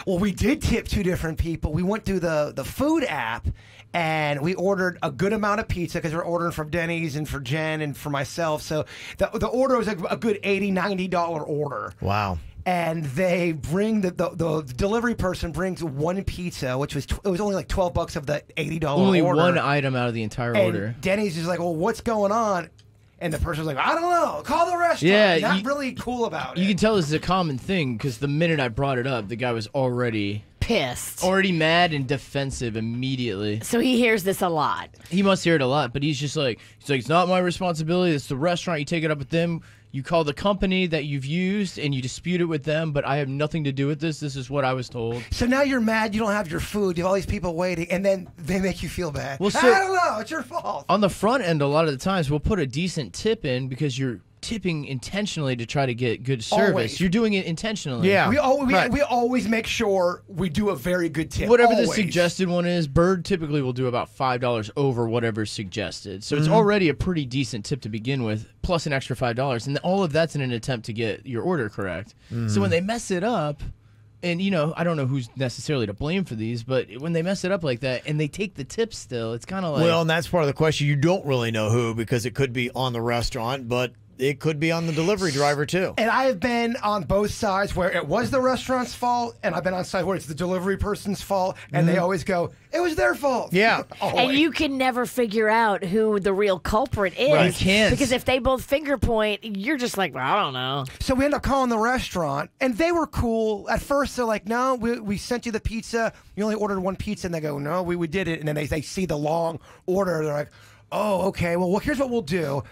Well, we did tip two different people. We went through the food app, and we ordered a good amount of pizza because we're ordering from Denny's and for Jen and for myself. So the order was a good $80, $90 order. Wow. And they bring the delivery person brings one pizza, which was it was only like $12 of the $80 Only order. one item out of the entire And order. Denny's is like, well, what's going on? And the person's like, I don't know. Call the restaurant. Yeah, Not really cool about it. You can tell this is a common thing because the minute I brought it up, the guy was already pissed, already mad and defensive immediately. So he hears this a lot. He must hear it a lot, but he's like, it's not my responsibility. It's the restaurant. You take it up with them. You call the company that you've used and you dispute it with them, but I have nothing to do with this. This is what I was told. So now you're mad you don't have your food. You have all these people waiting, and then they make you feel bad. Well, so- I don't know. It's your fault. On the front end, a lot of the times, we'll put a decent tip in because you're tipping intentionally to try to get good service. Always. You're doing it intentionally. Yeah. We always make sure we do a very good tip. Whatever always. the suggested one is, Bird typically will do about $5 over whatever's suggested. So it's already a pretty decent tip to begin with, plus an extra $5. And all of that's in an attempt to get your order correct. So when they mess it up, and, I don't know who's necessarily to blame for these, but when they mess it up like that and they take the tip still, it's kind of like... Well, and that's part of the question. You don't really know who, because it could be on the restaurant, but it could be on the delivery driver, too. And I have been on both sides where it was the restaurant's fault, and I've been on side where it's the delivery person's fault, and they always go, it was their fault. Yeah. And you can never figure out who the real culprit is. Right. You can't. Because if they both finger point, you're just like, well, I don't know. So we end up calling the restaurant, and they were cool. At first, they're like, no, we sent you the pizza. You only ordered one pizza. And they go, no, we did it. And then they see the long order. They're like, oh, okay. Well, here's what we'll do.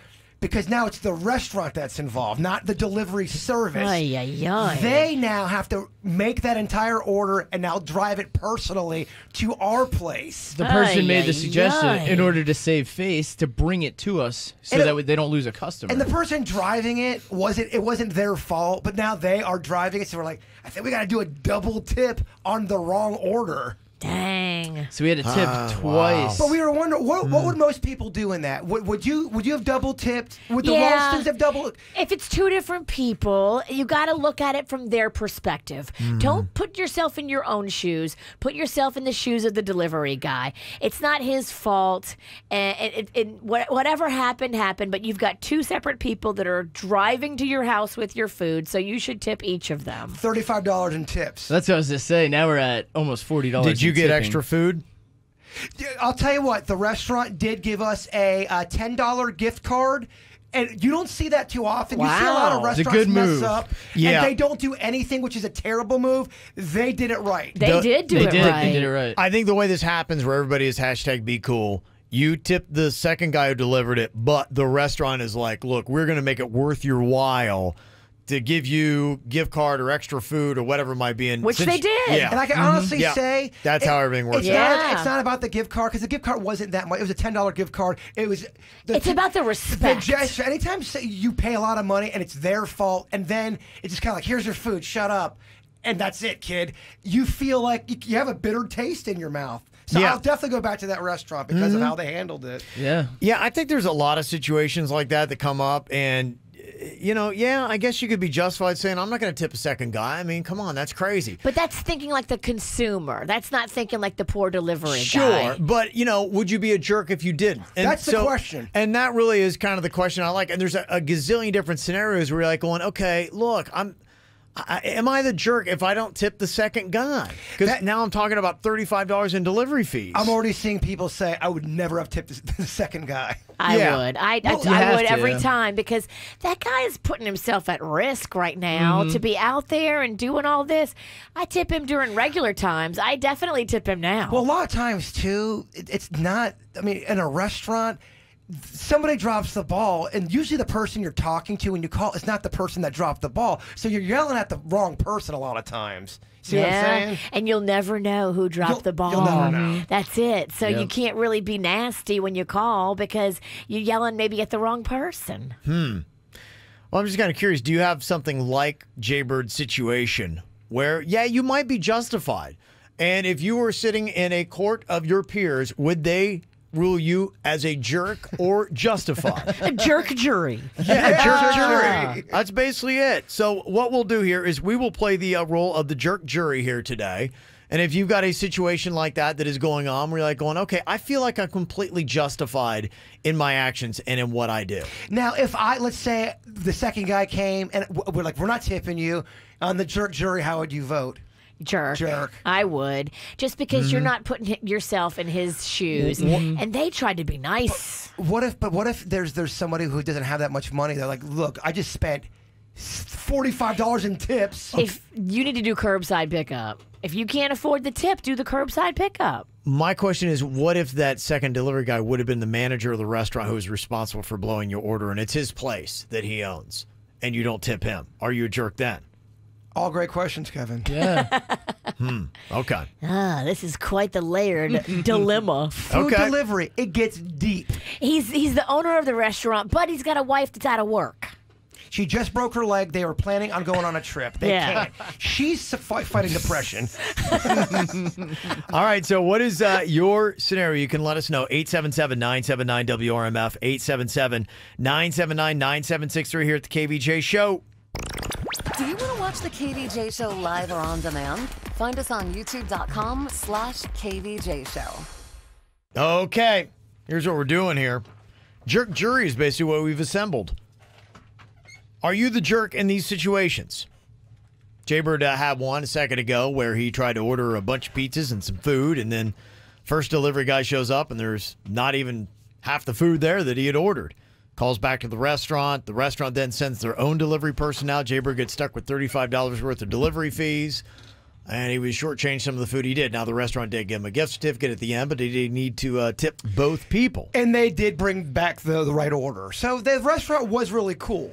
Because now it's the restaurant that's involved, not the delivery service. Ay, ay, ay. They now have to make that entire order and now drive it personally to our place. The person Ay, made ay, the suggestion ay. in order to save face to bring it to us so And that they don't lose a customer. And the person driving it wasn't their fault, but now they are driving it. So we're like, I think we got to do a double tip on the wrong order. Dang. Dang. So we had to tip twice. But we were wondering, what would most people do in that? Would you have double tipped? Would the Ralstons have double? If it's two different people, you got to look at it from their perspective. Don't put yourself in your own shoes. Put yourself in the shoes of the delivery guy. It's not his fault. And whatever happened, but you've got two separate people that are driving to your house with your food, so you should tip each of them. $35 in tips. That's what I was going to say. Now we're at almost $40. Did you get extra food? I'll tell you what, the restaurant did give us a $10 gift card. And you don't see that too often. Wow. You see a lot of restaurants mess up, Yeah. and they don't do anything, which is a terrible move. They did it right. They did do it right. They did it right. I think the way this happens, where everybody is #BeCool, you tip the second guy who delivered it, but the restaurant is like, look, we're going to make it worth your while to give you gift card or extra food or whatever it might be. Which they did. Yeah. And I can honestly say that's how everything works. It's not about the gift card, because the gift card wasn't that much. It was a $10 gift card. It's about the respect. The gesture. Anytime you pay a lot of money and it's their fault, and then it's just kind of like, here's your food, shut up, and that's it, kid. You feel like you have a bitter taste in your mouth. So I'll definitely go back to that restaurant because of how they handled it. Yeah. Yeah, I think there's a lot of situations like that come up, and I guess you could be justified saying, I'm not going to tip a second guy. I mean, come on, that's crazy. But that's thinking like the consumer. That's not thinking like the poor delivery guy. Sure, but, would you be a jerk if you didn't? And that's the question. And that really is kind of the question I like. And there's a gazillion different scenarios where you're like going, okay, look, am I the jerk if I don't tip the second guy? Because now I'm talking about $35 in delivery fees. I'm already seeing people say, I would never have tipped the second guy. I would. I would every time, because that guy is putting himself at risk right now to be out there and doing all this. I tip him during regular times. I definitely tip him now. Well, a lot of times, too, it's not, in a restaurant, somebody drops the ball, and usually the person you're talking to when you call is not the person that dropped the ball. So you're yelling at the wrong person a lot of times. See what I'm saying? And you'll never know who dropped the ball. You'll never know. That's it. So you can't really be nasty when you call, because you're yelling maybe at the wrong person. Well, I'm just kind of curious. Do you have something like Jaybird's situation where, you might be justified, and if you were sitting in a court of your peers, would they rule you as a jerk or justified? A jerk jury. Yeah, jerk jury. That's basically it. So what we'll do here is we will play the role of the jerk jury here today. And if you've got a situation like that is going on, we're like going, okay, I feel like I'm completely justified in my actions and in what I do. Now, if let's say the second guy came and we're like, we're not tipping you on the jerk jury, how would you vote? Jerk. I would. Just because you're not putting yourself in his shoes. And they tried to be nice. What if there's somebody who doesn't have that much money? They're like, look, I just spent $45 in tips. If you need to do curbside pickup. If you can't afford the tip, do the curbside pickup. My question is, what if that second delivery guy would have been the manager of the restaurant who was responsible for blowing your order, and it's his place that he owns, and you don't tip him? Are you a jerk then? All great questions, Kevin. Yeah. Okay. This is quite the layered dilemma. Food delivery, it gets deep. He's the owner of the restaurant, but he's got a wife that's out of work. She just broke her leg. They were planning on going on a trip. They can't. She's fighting depression. All right, so what is your scenario? You can let us know. 877-979-WRMF, 877-979-9763 here at the KVJ Show. Do you want to watch the KVJ Show live or on demand? Find us on youtube.com/KVJ Show. Okay, here's what we're doing here. Jerk jury is basically what we've assembled. Are you the jerk in these situations? Jaybird had one a second ago where he tried to order a bunch of pizzas and some food, and then first delivery guy shows up and there's not even half the food there that he had ordered. Calls back to the restaurant. The restaurant then sends their own delivery person out. Jaybird gets stuck with $35 worth of delivery fees, and he was shortchanged some of the food he did. Now, the restaurant did give him a gift certificate at the end, but they did need to tip both people. And they did bring back the right order. So the restaurant was really cool.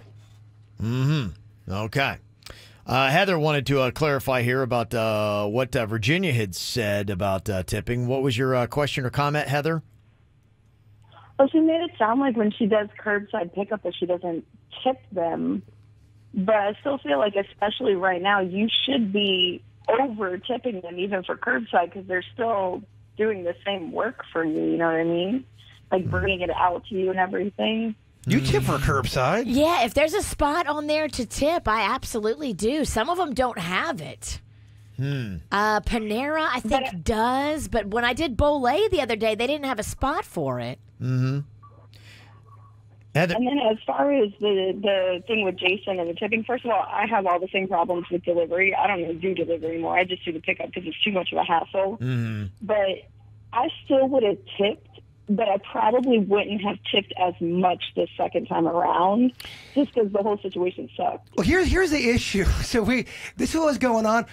Okay. Heather wanted to clarify here about what Virginia had said about tipping. What was your question or comment, Heather? Well, she made it sound like when she does curbside pickup that she doesn't tip them. But I still feel like, especially right now, you should be over tipping them even for curbside, because they're still doing the same work for you. You know what I mean? Like bringing it out to you and everything. You tip for curbside. Yeah, if there's a spot on there to tip, I absolutely do. Some of them don't have it. Panera, I think, does. But when I did Bolé the other day, they didn't have a spot for it. And then as far as the thing with Jason and the tipping, first of all, I have all the same problems with delivery. I don't even do delivery anymore. I just do the pickup because it's too much of a hassle. But I still would have tipped, but I probably wouldn't have tipped as much the second time around just because the whole situation sucked. Well, here's the issue. So this is what was going on.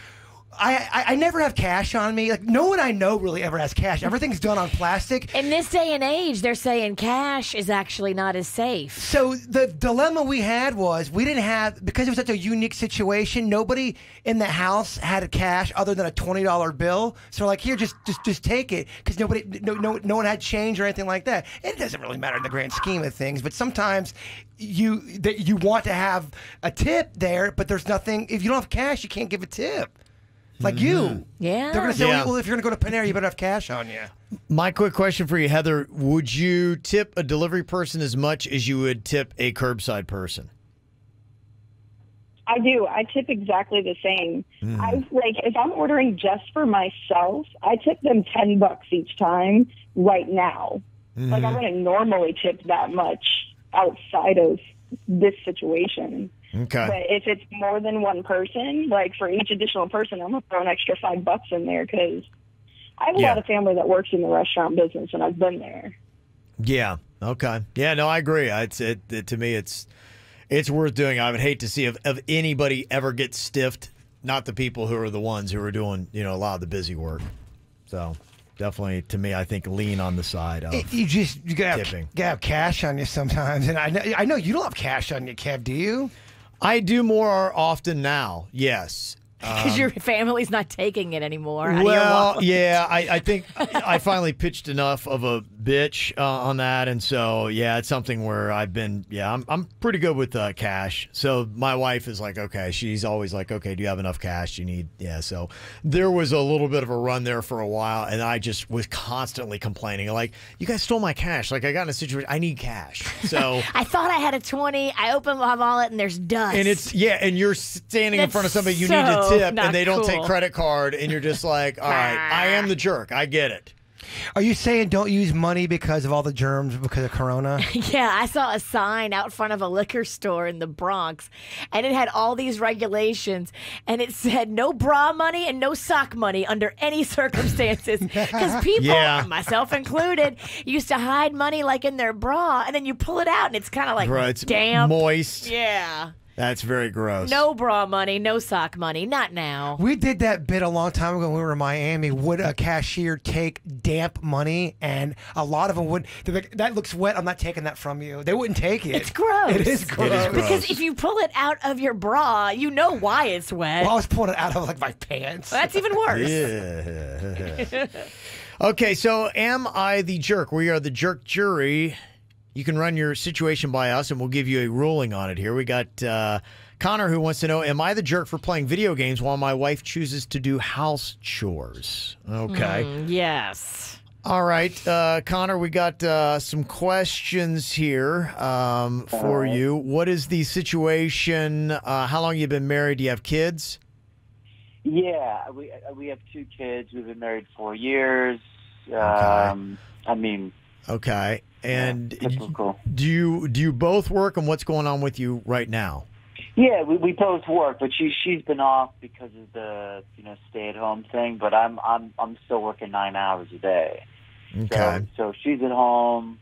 I never have cash on me. Like, no one I know really ever has cash. Everything's done on plastic. In this day and age, they're saying cash is actually not as safe. So the dilemma we had was we didn't have, because it was such a unique situation, nobody in the house had a cash other than a $20 bill. So we're like, here, just take it, because no one had change or anything like that. It doesn't really matter in the grand scheme of things, but sometimes you want to have a tip there, but there's nothing. If you don't have cash, you can't give a tip. Like you. Yeah. They're going to say, well, if you're going to go to Panera, you better have cash on you. My quick question for you, Heather. Would you tip a delivery person as much as you would tip a curbside person? I do. I tip exactly the same. If I'm ordering just for myself, I tip them $10 each time right now. Like, I wouldn't normally tip that much outside of this situation. Okay. But if it's more than one person, like for each additional person, I'm going to throw an extra $5 in there because I have a lot of family that works in the restaurant business, and I've been there. Yeah. Okay. Yeah. No, I agree. To me, it's worth doing. I would hate to see if anybody ever gets stiffed. Not the people who are the ones who are doing a lot of the busy work. So definitely, to me, I think lean on the side of you gotta tipping. Have cash on you sometimes, and I know you don't have cash on you, Kev. Do you? I do more often now. Yes. Because your family's not taking it anymore. Well, yeah, I think I finally pitched enough of a bitch on that, and so it's something where I've been. Yeah, I'm pretty good with cash. So my wife is like, okay, she's always like, okay, do you have enough cash? You need, So there was a little bit of a run there for a while, and I just was constantly complaining, like, you guys stole my cash. Like, I got in a situation, I need cash. So I thought I had a 20. I open my wallet and there's dust. And and you're standing in front of somebody you need to tip, and they don't take credit card, and you're just like, all right, I am the jerk. I get it. Are you saying don't use money because of all the germs because of Corona? Yeah, I saw a sign out front of a liquor store in the Bronx, and it had all these regulations, and it said no bra money and no sock money under any circumstances. Because people, myself included, used to hide money like in their bra, and then you pull it out, and it's kind of like damp. Moist. Yeah. That's very gross. No bra money, no sock money. Not now. We did that bit a long time ago when we were in Miami. Would a cashier take damp money? And a lot of them would. They're like, that looks wet. I'm not taking that from you. They wouldn't take it. It's gross. It is gross. Because if you pull it out of your bra, you know why it's wet. Well, I was pulling it out of my pants. Well, that's even worse. Yeah. Okay, so am I the jerk? We are the jerk jury. You can run your situation by us, and we'll give you a ruling on it here. We got Connor who wants to know, am I the jerk for playing video games while my wife chooses to do house chores? Okay. Yes. All right, Connor, we got some questions here for you. What is the situation? How long have you been married? Do you have kids? Yeah, we have 2 kids. We've been married 4 years. Okay. And typical. do you both work, and what's going on with you right now? Yeah, we both work, but she's been off because of the stay-at-home thing. But I'm still working 9 hours a day. Okay. So she's at home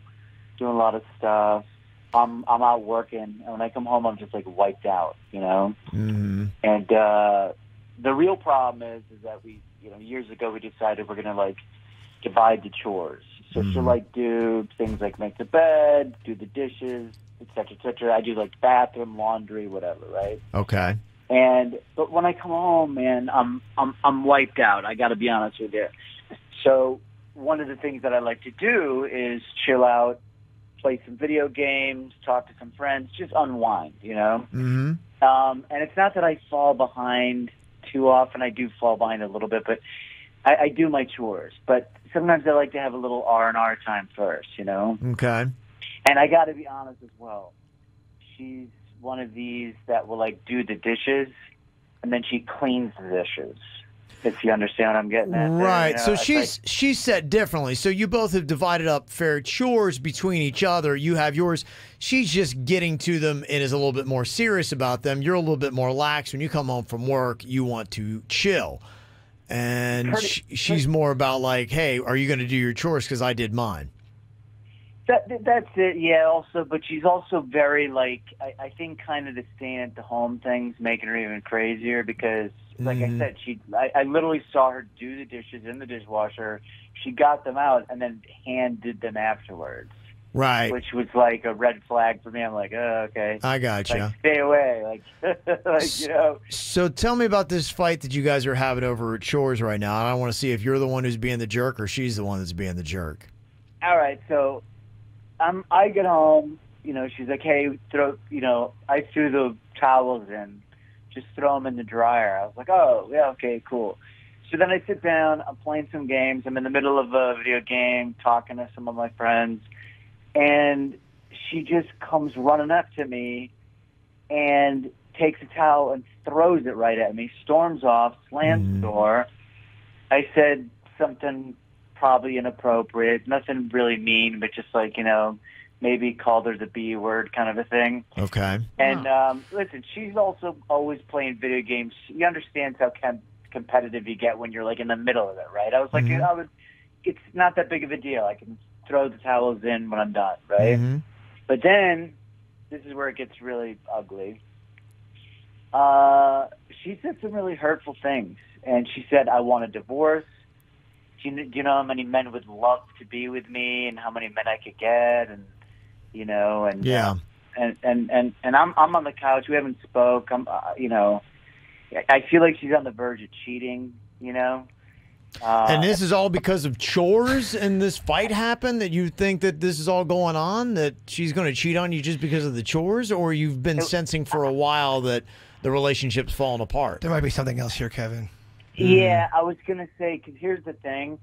doing a lot of stuff. I'm out working, and when I come home, I'm just like wiped out, Mm-hmm. And the real problem is that we years ago we decided we're gonna divide the chores. So she'll do things like make the bed, do the dishes, etc., etc. I do bathroom, laundry, whatever, right? Okay. But when I come home, man, I'm wiped out. I got to be honest with you. So one of the things that I like to do is chill out, play some video games, talk to some friends, just unwind, Mm-hmm. And it's not that I fall behind too often. I do fall behind a little bit, but I do my chores, but sometimes I like to have a little R&R time first, you know? Okay. And I got to be honest as well. She's one of these that will, like, do the dishes, and then she cleans the dishes, if you understand what I'm getting at. Right. There, you know? So she's set differently. So you both have divided up fair chores between each other. You have yours. She's just getting to them and is a little bit more serious about them. You're a little bit more lax. When you come home from work, you want to chill. And she's more about like, hey, are you going to do your chores because I did mine? That's it, yeah, also, but she's also very, like, I think kind of the staying at the home thing's making her even crazier because, like I said, I literally saw her do the dishes in the dishwasher. She got them out and then hand did them afterwards. Right. Which was like a red flag for me. I'm like, oh, okay. I got you. Like, stay away. Like, you know. So tell me about this fight that you guys are having over chores right now. I want to see if you're the one who's being the jerk or she's the one that's being the jerk. All right, so I get home, you know, she's like, hey, I threw the towels in, just throw them in the dryer. I was like, oh, yeah, okay, cool. So then I sit down, I'm playing some games, I'm in the middle of a video game, talking to some of my friends, and she just comes running up to me and takes a towel and throws it right at me, storms off, slams the door. I said something probably inappropriate, nothing really mean, but just like, you know, maybe called her the B word kind of a thing. Okay. And listen, she's also always playing video games. She understands how competitive you get when you're like in the middle of it, right? I was like, it's not that big of a deal. I can throw the towels in when I'm done, right? But then, this is where it gets really ugly. She said some really hurtful things, and she said, I want a divorce. Do you know how many men would love to be with me, and how many men I could get, and you know, and yeah, and I'm on the couch. We haven't spoke. You know, I feel like she's on the verge of cheating. You know, and this is all because of chores, and this fight happened. That you think that this is all going on, that she's going to cheat on you just because of the chores, or you've been sensing for a while that the relationship's falling apart. There might be something else here, Kevin. Yeah, I was going to say, because here's the thing.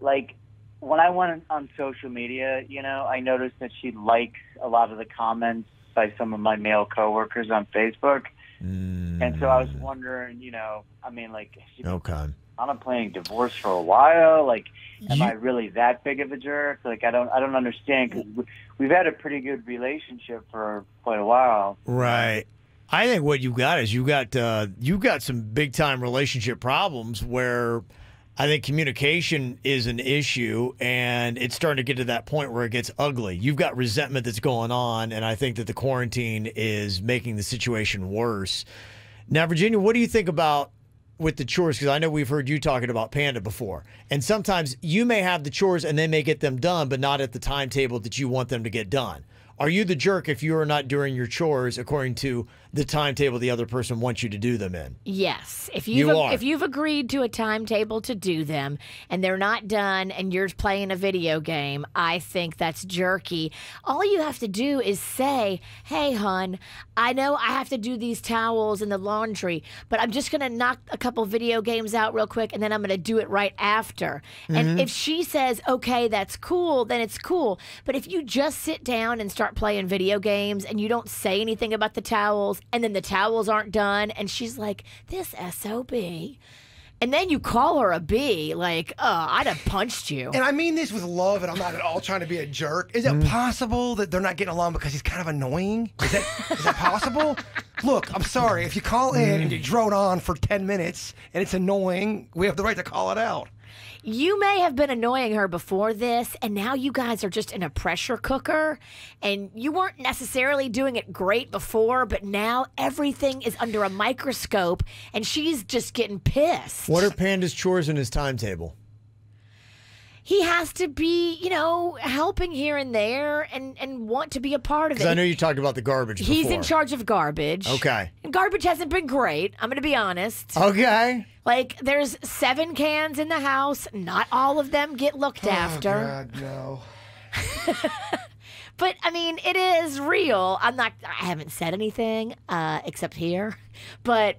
Like, when I went on social media, you know, I noticed that she likes a lot of the comments by some of my male coworkers on Facebook. And so I was wondering, you know, I mean, like, I'm playing divorce for a while. Like, am I really that big of a jerk? Like, I don't understand, because we've had a pretty good relationship for quite a while. Right. I think what you got is you got some big time relationship problems where I think communication is an issue, and it's starting to get to that point where it gets ugly. You've got resentment that's going on, and I think that the quarantine is making the situation worse. Now, Virginia, what do you think about with the chores? Because I know we've heard you talking about Panda before, and sometimes you may have the chores and they may get them done, but not at the timetable that you want them to get done. Are you the jerk if you are not doing your chores according to the timetable the other person wants you to do them in? Yes. If you've agreed to a timetable to do them and they're not done and you're playing a video game, I think that's jerky. All you have to do is say, hey, hon, I know I have to do these towels and the laundry, but I'm just going to knock a couple video games out real quick and then I'm going to do it right after. And if she says, okay, that's cool, then it's cool. But if you just sit down and start playing video games and you don't say anything about the towels, and then the towels aren't done, and she's like, this SOB. And then you call her a B, like, I'd have punched you. And I mean this with love, and I'm not at all trying to be a jerk. Is it possible that they're not getting along because he's kind of annoying? Is that possible? Look, I'm sorry. If you call in and you drone on for 10 minutes and it's annoying, we have the right to call it out. You may have been annoying her before this, and now you guys are just in a pressure cooker, and you weren't necessarily doing it great before, but now everything is under a microscope, and she's just getting pissed. What are Panda's chores in his timetable? He has to be, you know, helping here and there and want to be a part of it. Because I know you talked about the garbage before. He's in charge of garbage. Okay. And garbage hasn't been great. I'm going to be honest. Okay. Like, there's 7 cans in the house. Not all of them get looked after. Oh, God, no. But, I mean, it is real. I haven't said anything except here. But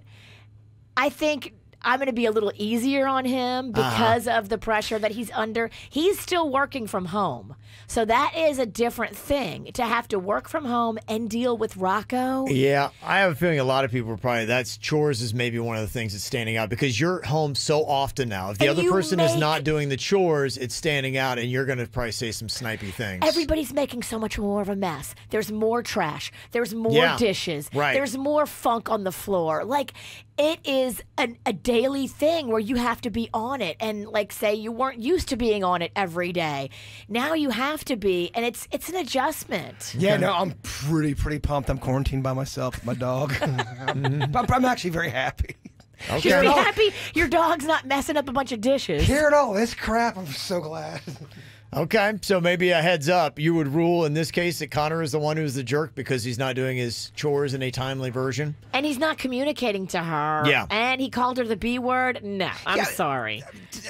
I think I'm going to be a little easier on him because of the pressure that he's under. He's still working from home. So that is a different thing, to have to work from home and deal with Rocco. Yeah, I have a feeling a lot of people are probably, that's chores is maybe one of the things that's standing out, because you're home so often now. If the other person is not doing the chores, it's standing out, and you're going to probably say some snipey things. Everybody's making so much more of a mess. There's more trash. There's more dishes. Right. There's more funk on the floor. Like, it is a daily thing where you have to be on it. And like, say you weren't used to being on it every day. Now you have to be, and it's an adjustment. Yeah, no, I'm pretty pumped. I'm quarantined by myself with my dog. I'm actually very happy. Okay. Just be happy your dog's not messing up a bunch of dishes. Hearing all this crap, I'm so glad. Okay, so maybe a heads up. You would rule in this case that Connor is the one who's the jerk because he's not doing his chores in a timely version? And he's not communicating to her. Yeah. And he called her the B word? No, I'm sorry.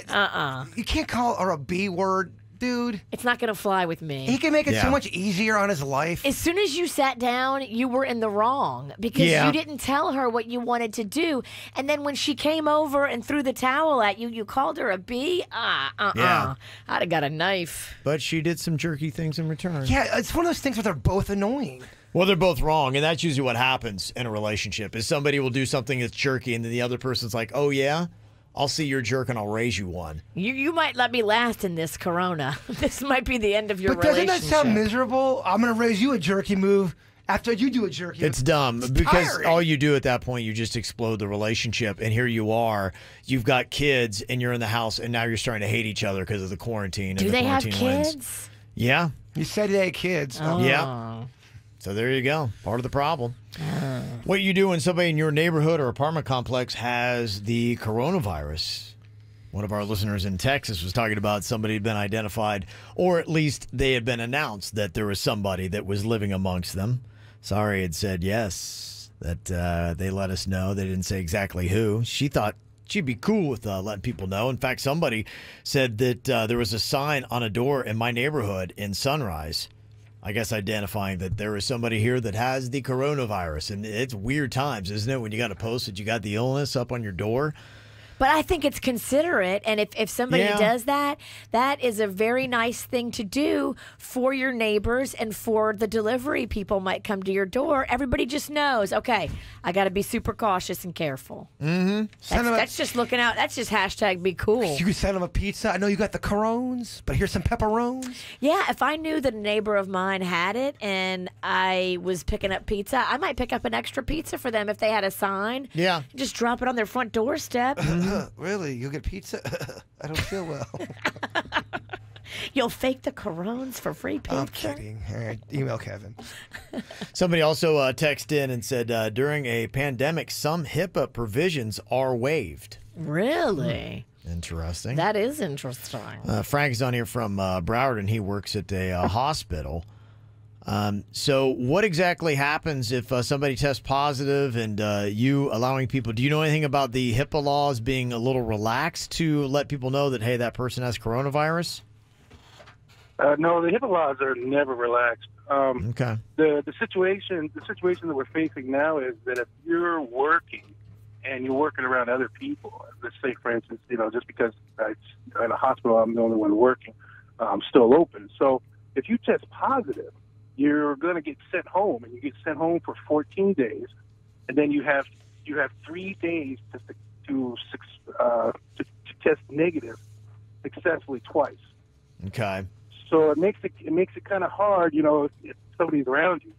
You can't call her a B word. Dude, it's not going to fly with me. He can make it so much easier on his life. As soon as you sat down, you were in the wrong because you didn't tell her what you wanted to do. And then when she came over and threw the towel at you, you called her a B? Yeah. I'd have got a knife. But she did some jerky things in return. Yeah, it's one of those things where they're both annoying. Well, they're both wrong, and that's usually what happens in a relationship, is somebody will do something that's jerky, and then the other person's like, oh, yeah? I'll see your jerk and I'll raise you one. You might let me last in this corona. This might be the end of your relationship. But doesn't that sound miserable? I'm going to raise you a jerky move after you do a jerky move. It's dumb because all you do at that point, you just explode the relationship. And here you are, you've got kids and you're in the house and now you're starting to hate each other because of the quarantine. Do and they the have quarantine kids? Wins. Yeah. You said they had kids. Oh. Yeah. So there you go. Part of the problem. What you do when somebody in your neighborhood or apartment complex has the coronavirus? One of our listeners in Texas was talking about somebody had been identified, or at least they had been announced that there was somebody that was living amongst them. Sorry had said yes, that they let us know. They didn't say exactly who. She thought she'd be cool with letting people know. In fact, somebody said that there was a sign on a door in my neighborhood in Sunrise, I guess identifying that there is somebody here that has the coronavirus. And it's weird times, isn't it, when you got to post that you got the illness up on your door? But I think it's considerate, and if somebody does that, that is a very nice thing to do for your neighbors and for the delivery people might come to your door. Everybody just knows, okay, I got to be super cautious and careful. Mm-hmm. That's just looking out. That's just hashtag be cool. You could send them a pizza. I know you got the corones, but here's some pepperones. Yeah, if I knew that a neighbor of mine had it and I was picking up pizza, I might pick up an extra pizza for them if they had a sign. Yeah. Just drop it on their front doorstep. Really? You'll get pizza? I don't feel well. You'll fake the corones for free pizza? I'm kidding. All right, email Kevin. Somebody also texted in and said, during a pandemic, some HIPAA provisions are waived. Really? Interesting. That is interesting. Frank is on here from Broward, and he works at a hospital. So what exactly happens if somebody tests positive and you allowing people, do you know anything about the HIPAA laws being a little relaxed to let people know that, hey, that person has coronavirus? No, the HIPAA laws are never relaxed. Okay. The situation that we're facing now is that if you're working and you're working around other people, let's say, for instance, just because in a hospital, I'm the only one working, I'm still open. So if you test positive, you're going to get sent home, and you get sent home for 14 days, and then you have 3 days to test negative successfully twice. Okay. So it makes it kind of hard, if somebody's around you.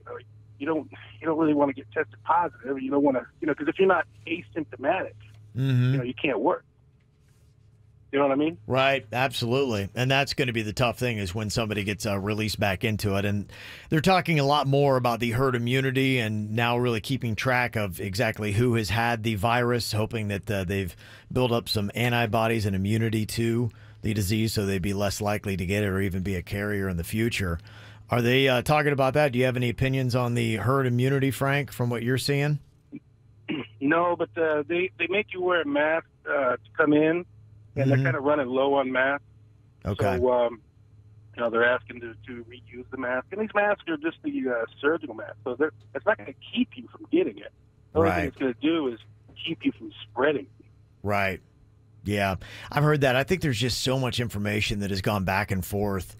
You don't really want to get tested positive. You don't want to, because if you're not asymptomatic, you can't work. You know what I mean? Right, absolutely. And that's going to be the tough thing, is when somebody gets released back into it. And they're talking a lot more about the herd immunity and now really keeping track of exactly who has had the virus, hoping that they've built up some antibodies and immunity to the disease so they'd be less likely to get it or even be a carrier in the future. Are they talking about that? Do you have any opinions on the herd immunity, Frank, from what you're seeing? No, but they make you wear a mask to come in. And they're kind of running low on masks. Okay. So, they're asking to reuse the mask. And these masks are just the surgical masks. So it's not going to keep you from getting it. The only thing it's going to do is keep you from spreading. Right. Yeah. I've heard that. I think there's just so much information that has gone back and forth,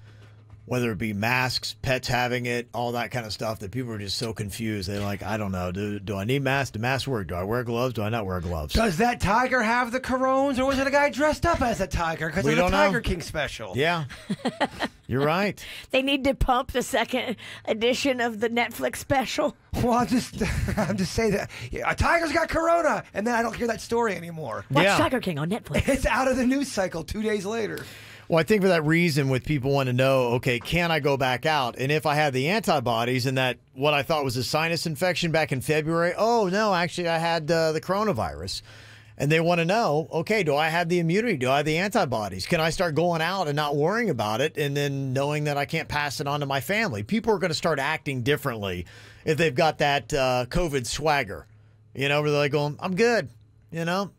whether it be masks, pets having it, all that kind of stuff, that people are just so confused. They're like, I don't know. Do I need masks? Do masks work? Do I wear gloves? Do I not wear gloves? Does that tiger have the corones, or was it a guy dressed up as a tiger? Because it's a Tiger King special. Yeah. You're right. They need to pump the second edition of the Netflix special. Well, I'm just saying that a tiger's got corona, and then I don't hear that story anymore. Watch Tiger King on Netflix. It's out of the news cycle 2 days later. Well, I think for that reason, with people want to know, okay, can I go back out? And if I had the antibodies and that what I thought was a sinus infection back in February, oh, no, actually I had the coronavirus. And they want to know, okay, do I have the immunity? Do I have the antibodies? Can I start going out and not worrying about it and then knowing that I can't pass it on to my family? People are going to start acting differently if they've got that COVID swagger, where they're like going, I'm good.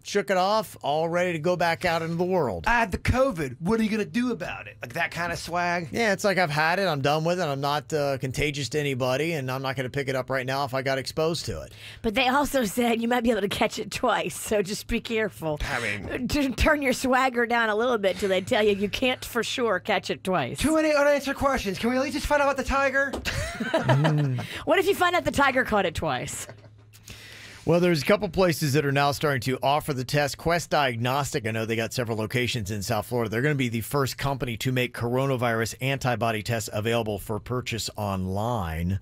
Shook it off, all ready to go back out into the world. I had the COVID. What are you going to do about it? Like that kind of swag? Yeah, it's like I've had it. I'm done with it. I'm not contagious to anybody, and I'm not going to pick it up right now if I got exposed to it. But they also said you might be able to catch it twice, so just be careful. I mean, turn your swagger down a little bit till they tell you can't for sure catch it twice. Too many unanswered questions. Can we at least just find out about the tiger? What if you find out the tiger caught it twice? Well, there's a couple places that are now starting to offer the test. Quest Diagnostic, I know they got several locations in South Florida. They're going to be the first company to make coronavirus antibody tests available for purchase online.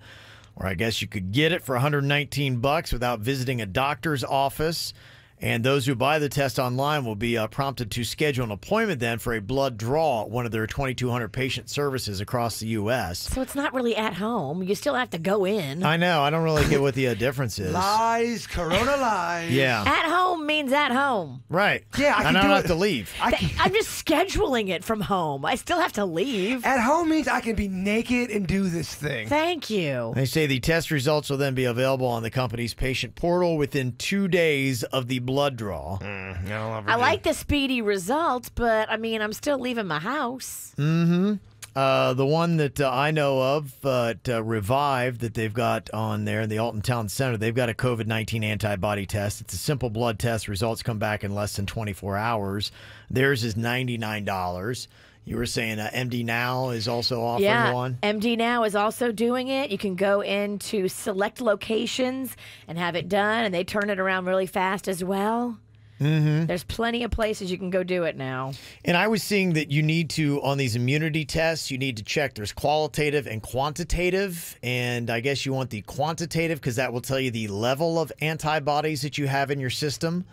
Or I guess you could get it for $119 without visiting a doctor's office. And those who buy the test online will be prompted to schedule an appointment then for a blood draw at one of their 2,200 patient services across the U.S. So it's not really at home. You still have to go in. I know. I don't really get what the difference is. Lies. Corona lies. Yeah. At home means at home. Right. Yeah, I don't have to leave. I'm just scheduling it from home. I still have to leave. At home means I can be naked and do this thing. Thank you. They say the test results will then be available on the company's patient portal within 2 days of the blood draw. I like the speedy results, but I mean, I'm still leaving my house. The one that I know of at Revive that they've got on there in the Alton Town Center, they've got a COVID-19 antibody test. It's a simple blood test. Results come back in less than 24 hours. Theirs is $99. You were saying MD Now is also offering one? MD Now is also doing it. You can go into select locations and have it done, and they turn it around really fast as well. There's plenty of places you can go do it now. And I was seeing that you need to, on these immunity tests, you need to check there's qualitative and quantitative. And I guess you want the quantitative because that will tell you the level of antibodies that you have in your system.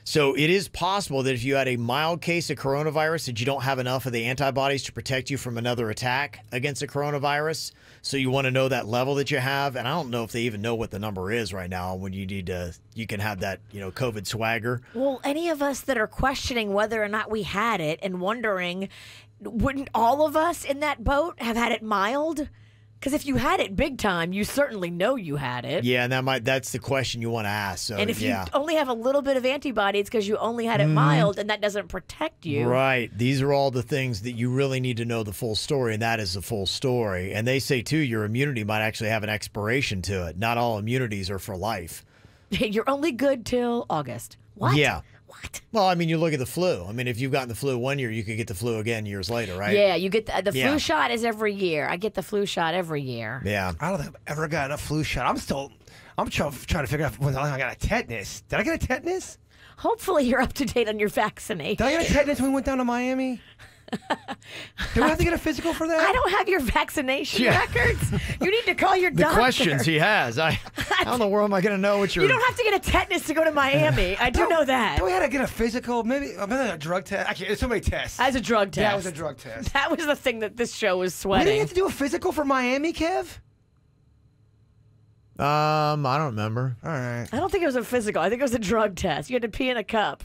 So it is possible that if you had a mild case of coronavirus that you don't have enough of the antibodies to protect you from another attack against the coronavirus. So you want to know that level that you have. And I don't know if they even know what the number is right now when you need to, you can have that, COVID swagger. Well, any of us that are questioning whether or not we had it and wondering, wouldn't all of us in that boat have had it mild? Because if you had it big time, you certainly know you had it. Yeah, and that's the question you want to ask. So, and if you only have a little bit of antibody, it's because you only had it mild, and that doesn't protect you. Right. These are all the things that you really need to know the full story, and that is the full story. And they say, too, your immunity might actually have an expiration to it. Not all immunities are for life. You're only good till August. What? Yeah. What? Well, I mean, you look at the flu. I mean, if you've gotten the flu 1 year, you could get the flu again years later, right? Yeah, you get the flu shot is every year. I get the flu shot every year. Yeah. I don't think I've ever gotten a flu shot. I'm trying to figure out when I got a tetanus. Did I get a tetanus? Hopefully you're up to date on your vaccination. Did I get a tetanus when we went down to Miami? Do we have to get a physical for that? I don't have your vaccination records. You need to call your doctor. The questions he has. How in the world am I going to know what you're... You don't have to get a tetanus to go to Miami. I do know that. Do we have to get a physical? Maybe a drug test? Actually, there's so many tests. As a drug test. Yeah, it was a drug test. That was the thing that this show was We sweating. didn't have to do a physical for Miami, Kev? I don't remember. All right. I don't think it was a physical. I think it was a drug test. You had to pee in a cup.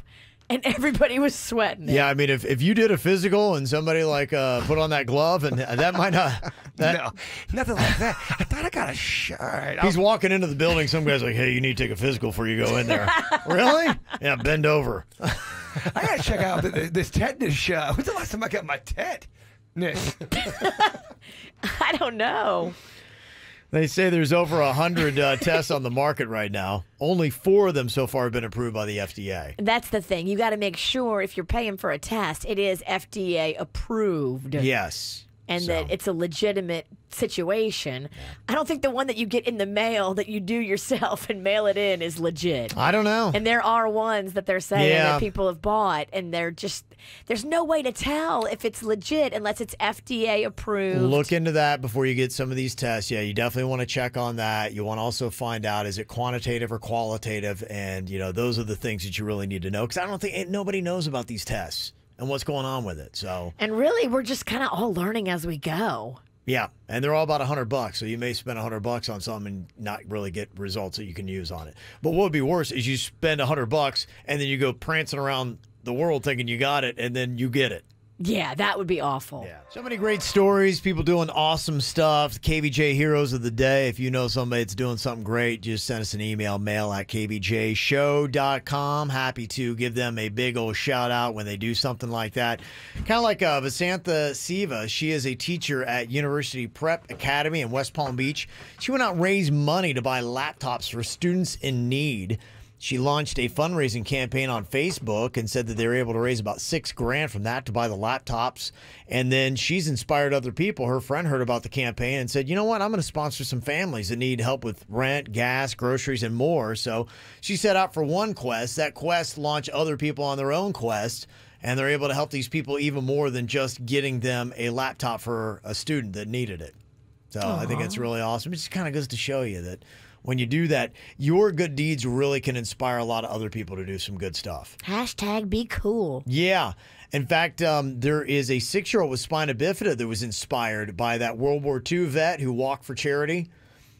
And everybody was sweating. Yeah, I mean, if you did a physical and somebody put on that glove, and that might not. No, nothing like that. I thought I got a shot. Right, he's walking into the building. Some guy's like, "Hey, you need to take a physical before you go in there." Really? Yeah, bend over. I gotta check out this tetanus shot. When's the last time I got my tetanus? I don't know. They say there's over 100 tests on the market right now. Only 4 of them so far have been approved by the FDA. That's the thing. You got to make sure if you're paying for a test, it is FDA approved. Yes. And that it's a legitimate situation. I don't think the one that you get in the mail that you do yourself and mail it in is legit. I don't know. And there are ones that they're saying that people have bought, and they're just, there's no way to tell if it's legit unless it's FDA approved. Look into that before you get some of these tests. Yeah, you definitely want to check on that. You want to also find out, is it quantitative or qualitative? And, you know, those are the things that you really need to know, because I don't think nobody knows about these tests and what's going on with it. So, and really, we're just kind of all learning as we go. Yeah, and they're all about $100, so you may spend $100 on something and not really get results that you can use on it. But what would be worse is you spend $100 and then you go prancing around the world thinking you got it, and then you get it. Yeah, that would be awful. Yeah. So many great stories, people doing awesome stuff. KVJ Heroes of the Day. If you know somebody that's doing something great, just send us an email, mail@kvjshow.com. Happy to give them a big old shout out when they do something like that. Kind of like Vasantha Siva. She is a teacher at University Prep Academy in West Palm Beach. She went out and raised money to buy laptops for students in need. She launched a fundraising campaign on Facebook and said that they were able to raise about $6,000 from that to buy the laptops. And then she's inspired other people. Her friend heard about the campaign and said, you know what, I'm going to sponsor some families that need help with rent, gas, groceries, and more. So she set out for one quest. That quest launched other people on their own quest, and they're able to help these people even more than just getting them a laptop for a student that needed it. So I think it's really awesome. It just kind of goes to show you that when you do that, your good deeds really can inspire a lot of other people to do some good stuff. Hashtag be cool. Yeah. In fact, there is a 6-year-old with spina bifida that was inspired by that World War II vet who walked for charity.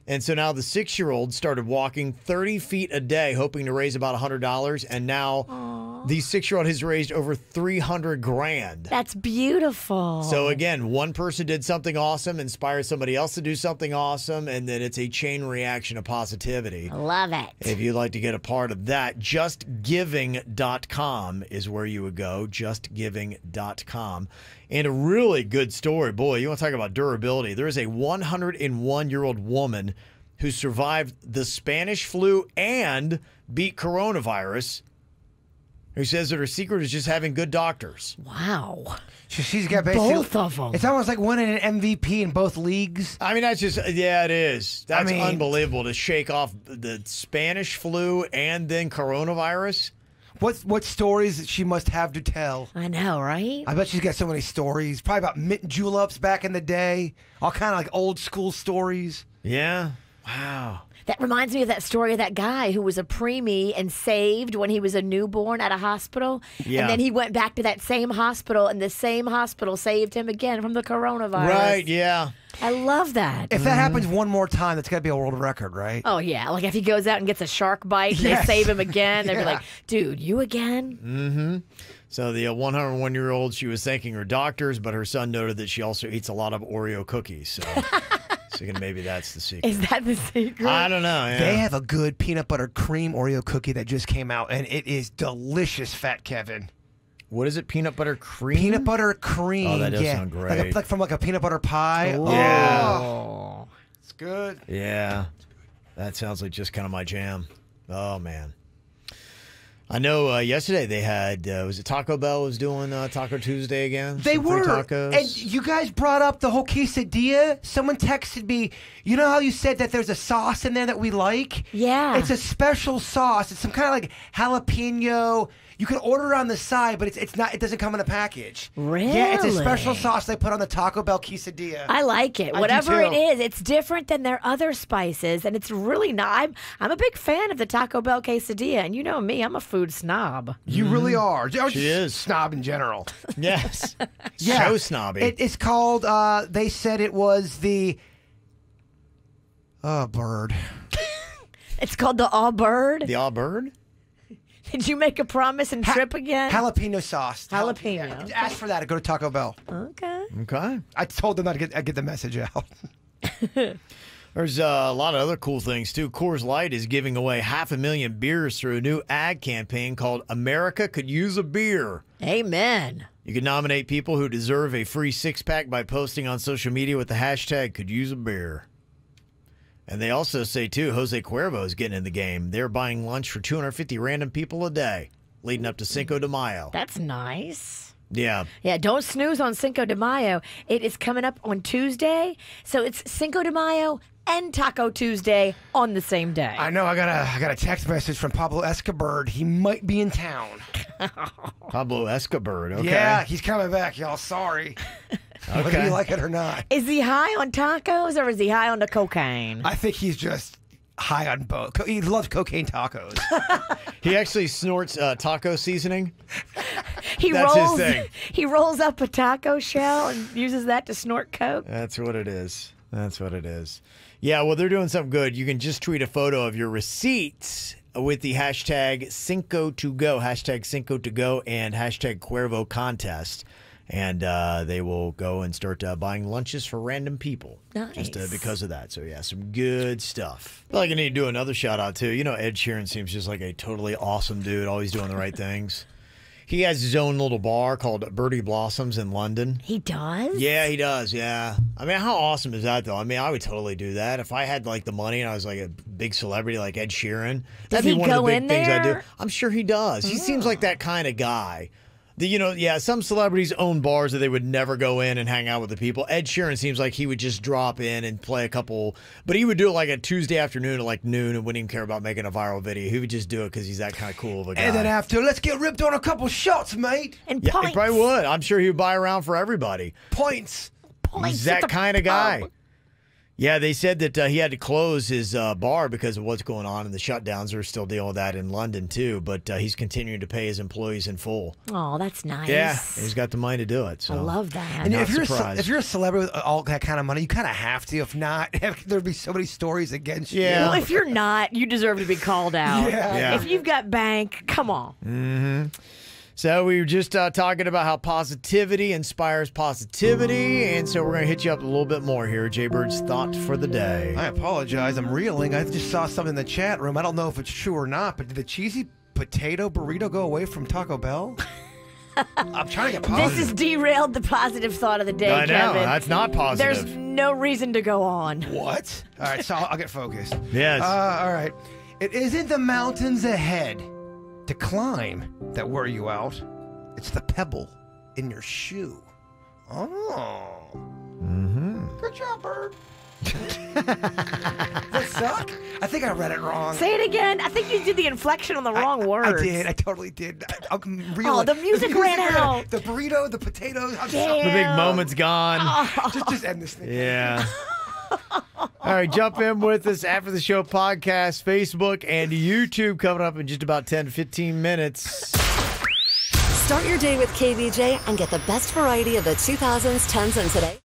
And so now the 6-year-old started walking 30 feet a day, hoping to raise about $100. And now the 6-year-old has raised over $300,000. That's beautiful. So again, one person did something awesome, inspired somebody else to do something awesome, and then it's a chain reaction of positivity. I love it. If you'd like to get a part of that, justgiving.com is where you would go, justgiving.com. And a really good story. Boy, you want to talk about durability. There is a 101-year-old woman who survived the Spanish flu and beat coronavirus, who says that her secret is just having good doctors. Wow. She's got basically both of them. It's almost like winning an MVP in both leagues. I mean, that's just, yeah, it is. That's unbelievable to shake off the Spanish flu and then coronavirus. What stories she must have to tell? I know, right? I bet she's got so many stories. Probably about mint juleps back in the day. All kind of like old school stories. Yeah. Wow. That reminds me of that story of that guy who was a preemie and saved when he was a newborn at a hospital. Yeah. And then he went back to that same hospital, and the same hospital saved him again from the coronavirus. Right, yeah. I love that. If that happens one more time, that's got to be a world record, right? Oh, yeah. Like if he goes out and gets a shark bite and they save him again, they'd be like, dude, you again? Mm-hmm. So the 101-year-old, she was thanking her doctors, but her son noted that she also eats a lot of Oreo cookies. So thinking maybe that's the secret. Is that the secret? I don't know. Yeah. They have a good peanut butter cream Oreo cookie that just came out, and it is delicious, Fat Kevin. What is it? Peanut butter cream? Peanut butter cream. Oh, that does sound great. Like from like a peanut butter pie. Ooh. Yeah. Oh, it's good. Yeah. That sounds like just kind of my jam. Oh, man. I know yesterday they had, was it Taco Bell was doing Taco Tuesday again? They Some free were. tacos. And you guys brought up the whole quesadilla. Someone texted me, you know how you said that there's a sauce in there that we like? Yeah. It's a special sauce. It's some kind of like jalapeno. You can order it on the side, but it's not. It doesn't come in a package. Really? Yeah, it's a special sauce they put on the Taco Bell quesadilla. I like it. I do Whatever it too. is, it's different than their other spices, and it's really not. I'm a big fan of the Taco Bell quesadilla, and you know me, I'm a food snob. You really are. She is. Snob in general. Yes. Yeah. So snobby. It's called, they said it was the, bird. It's called the All Bird. The All Bird? Did you make a promise and trip again? Jalapeno sauce. Jalapeno. Yeah, ask for that. Go to Taco Bell. Okay. Okay. I told them I'd get the message out. There's a lot of other cool things, too. Coors Light is giving away 500,000 beers through a new ad campaign called America Could Use a Beer. Amen. You can nominate people who deserve a free six-pack by posting on social media with the hashtag Could Use a Beer. And they also say, too, Jose Cuervo is getting in the game. They're buying lunch for 250 random people a day, leading up to Cinco de Mayo. That's nice. Yeah. Yeah, don't snooze on Cinco de Mayo. It is coming up on Tuesday. So it's Cinco de Mayo and Taco Tuesday on the same day. I know. I got a text message from Pablo Escobar. He might be in town. Pablo Escobar, okay. Yeah, he's coming back, y'all. Sorry. Whether you like it or not. Is he high on tacos or is he high on the cocaine? I think he's just high on both. He loves cocaine tacos. He actually snorts taco seasoning. That's his thing. He rolls up a taco shell and uses that to snort coke. That's what it is. That's what it is. Yeah, well, they're doing something good. You can just tweet a photo of your receipts with the hashtag Cinco2Go, hashtag Cinco2Go, and hashtag Cuervo contest. And they will go and start buying lunches for random people. Nice. Just because of that. So, yeah, some good stuff. I feel like I need to do another shout-out, too. You know, Ed Sheeran seems just like a totally awesome dude, always doing the right things. He has his own little bar called Birdie Blossoms in London. He does? Yeah, he does, yeah. I mean, how awesome is that, though? I mean, I would totally do that. If I had, like, the money and I was, like, a big celebrity like Ed Sheeran, that'd be one of the big things I'd do. I'm sure he does. He seems like that kind of guy. You know, yeah, some celebrities own bars that they would never go in and hang out with the people. Ed Sheeran seems like he would just drop in and play a couple, but he would do it like a Tuesday afternoon at like noon and wouldn't even care about making a viral video. He would just do it because he's that kind of cool of a guy. And then after, let's get ripped on a couple shots, mate. And yeah, he probably would. I'm sure he would buy around for everybody. Points. He's that kind of guy. Yeah, they said that he had to close his bar because of what's going on, and the shutdowns. They're still dealing with that in London, too, but he's continuing to pay his employees in full. Oh, that's nice. Yeah, he's got the money to do it. So. I love that. And if you're a celebrity with all that kind of money, you kind of have to. If not, there'd be so many stories against you. Well, if you're not, you deserve to be called out. Yeah. If you've got bank, come on. Mm-hmm. So we were just talking about how positivity inspires positivity, and so we're going to hit you up a little bit more here. Jaybird's thought for the day. I apologize. I'm reeling. I just saw something in the chat room. I don't know if it's true or not, but did the cheesy potato burrito go away from Taco Bell? I'm trying to get positive. This has derailed the positive thought of the day, I know. Kevin. That's not positive. There's no reason to go on. What? All right, so I'll get focused. Yes. All right. It isn't the mountains ahead to climb that wear you out. It's the pebble in your shoe. Oh. Mm-hmm. Good job, Bird. Does that suck? I think I read it wrong. Say it again. I think you did the inflection on the wrong words. I did. I totally did. I'm reeling. Oh, the music ran out. The burrito, the potatoes. I'm The big moment's gone. Oh. Just end this thing. Yeah. All right, jump in with us after the show podcast, Facebook, and YouTube coming up in just about 10 to 15 minutes. Start your day with KVJ and get the best variety of the 2000s, 10s, and today.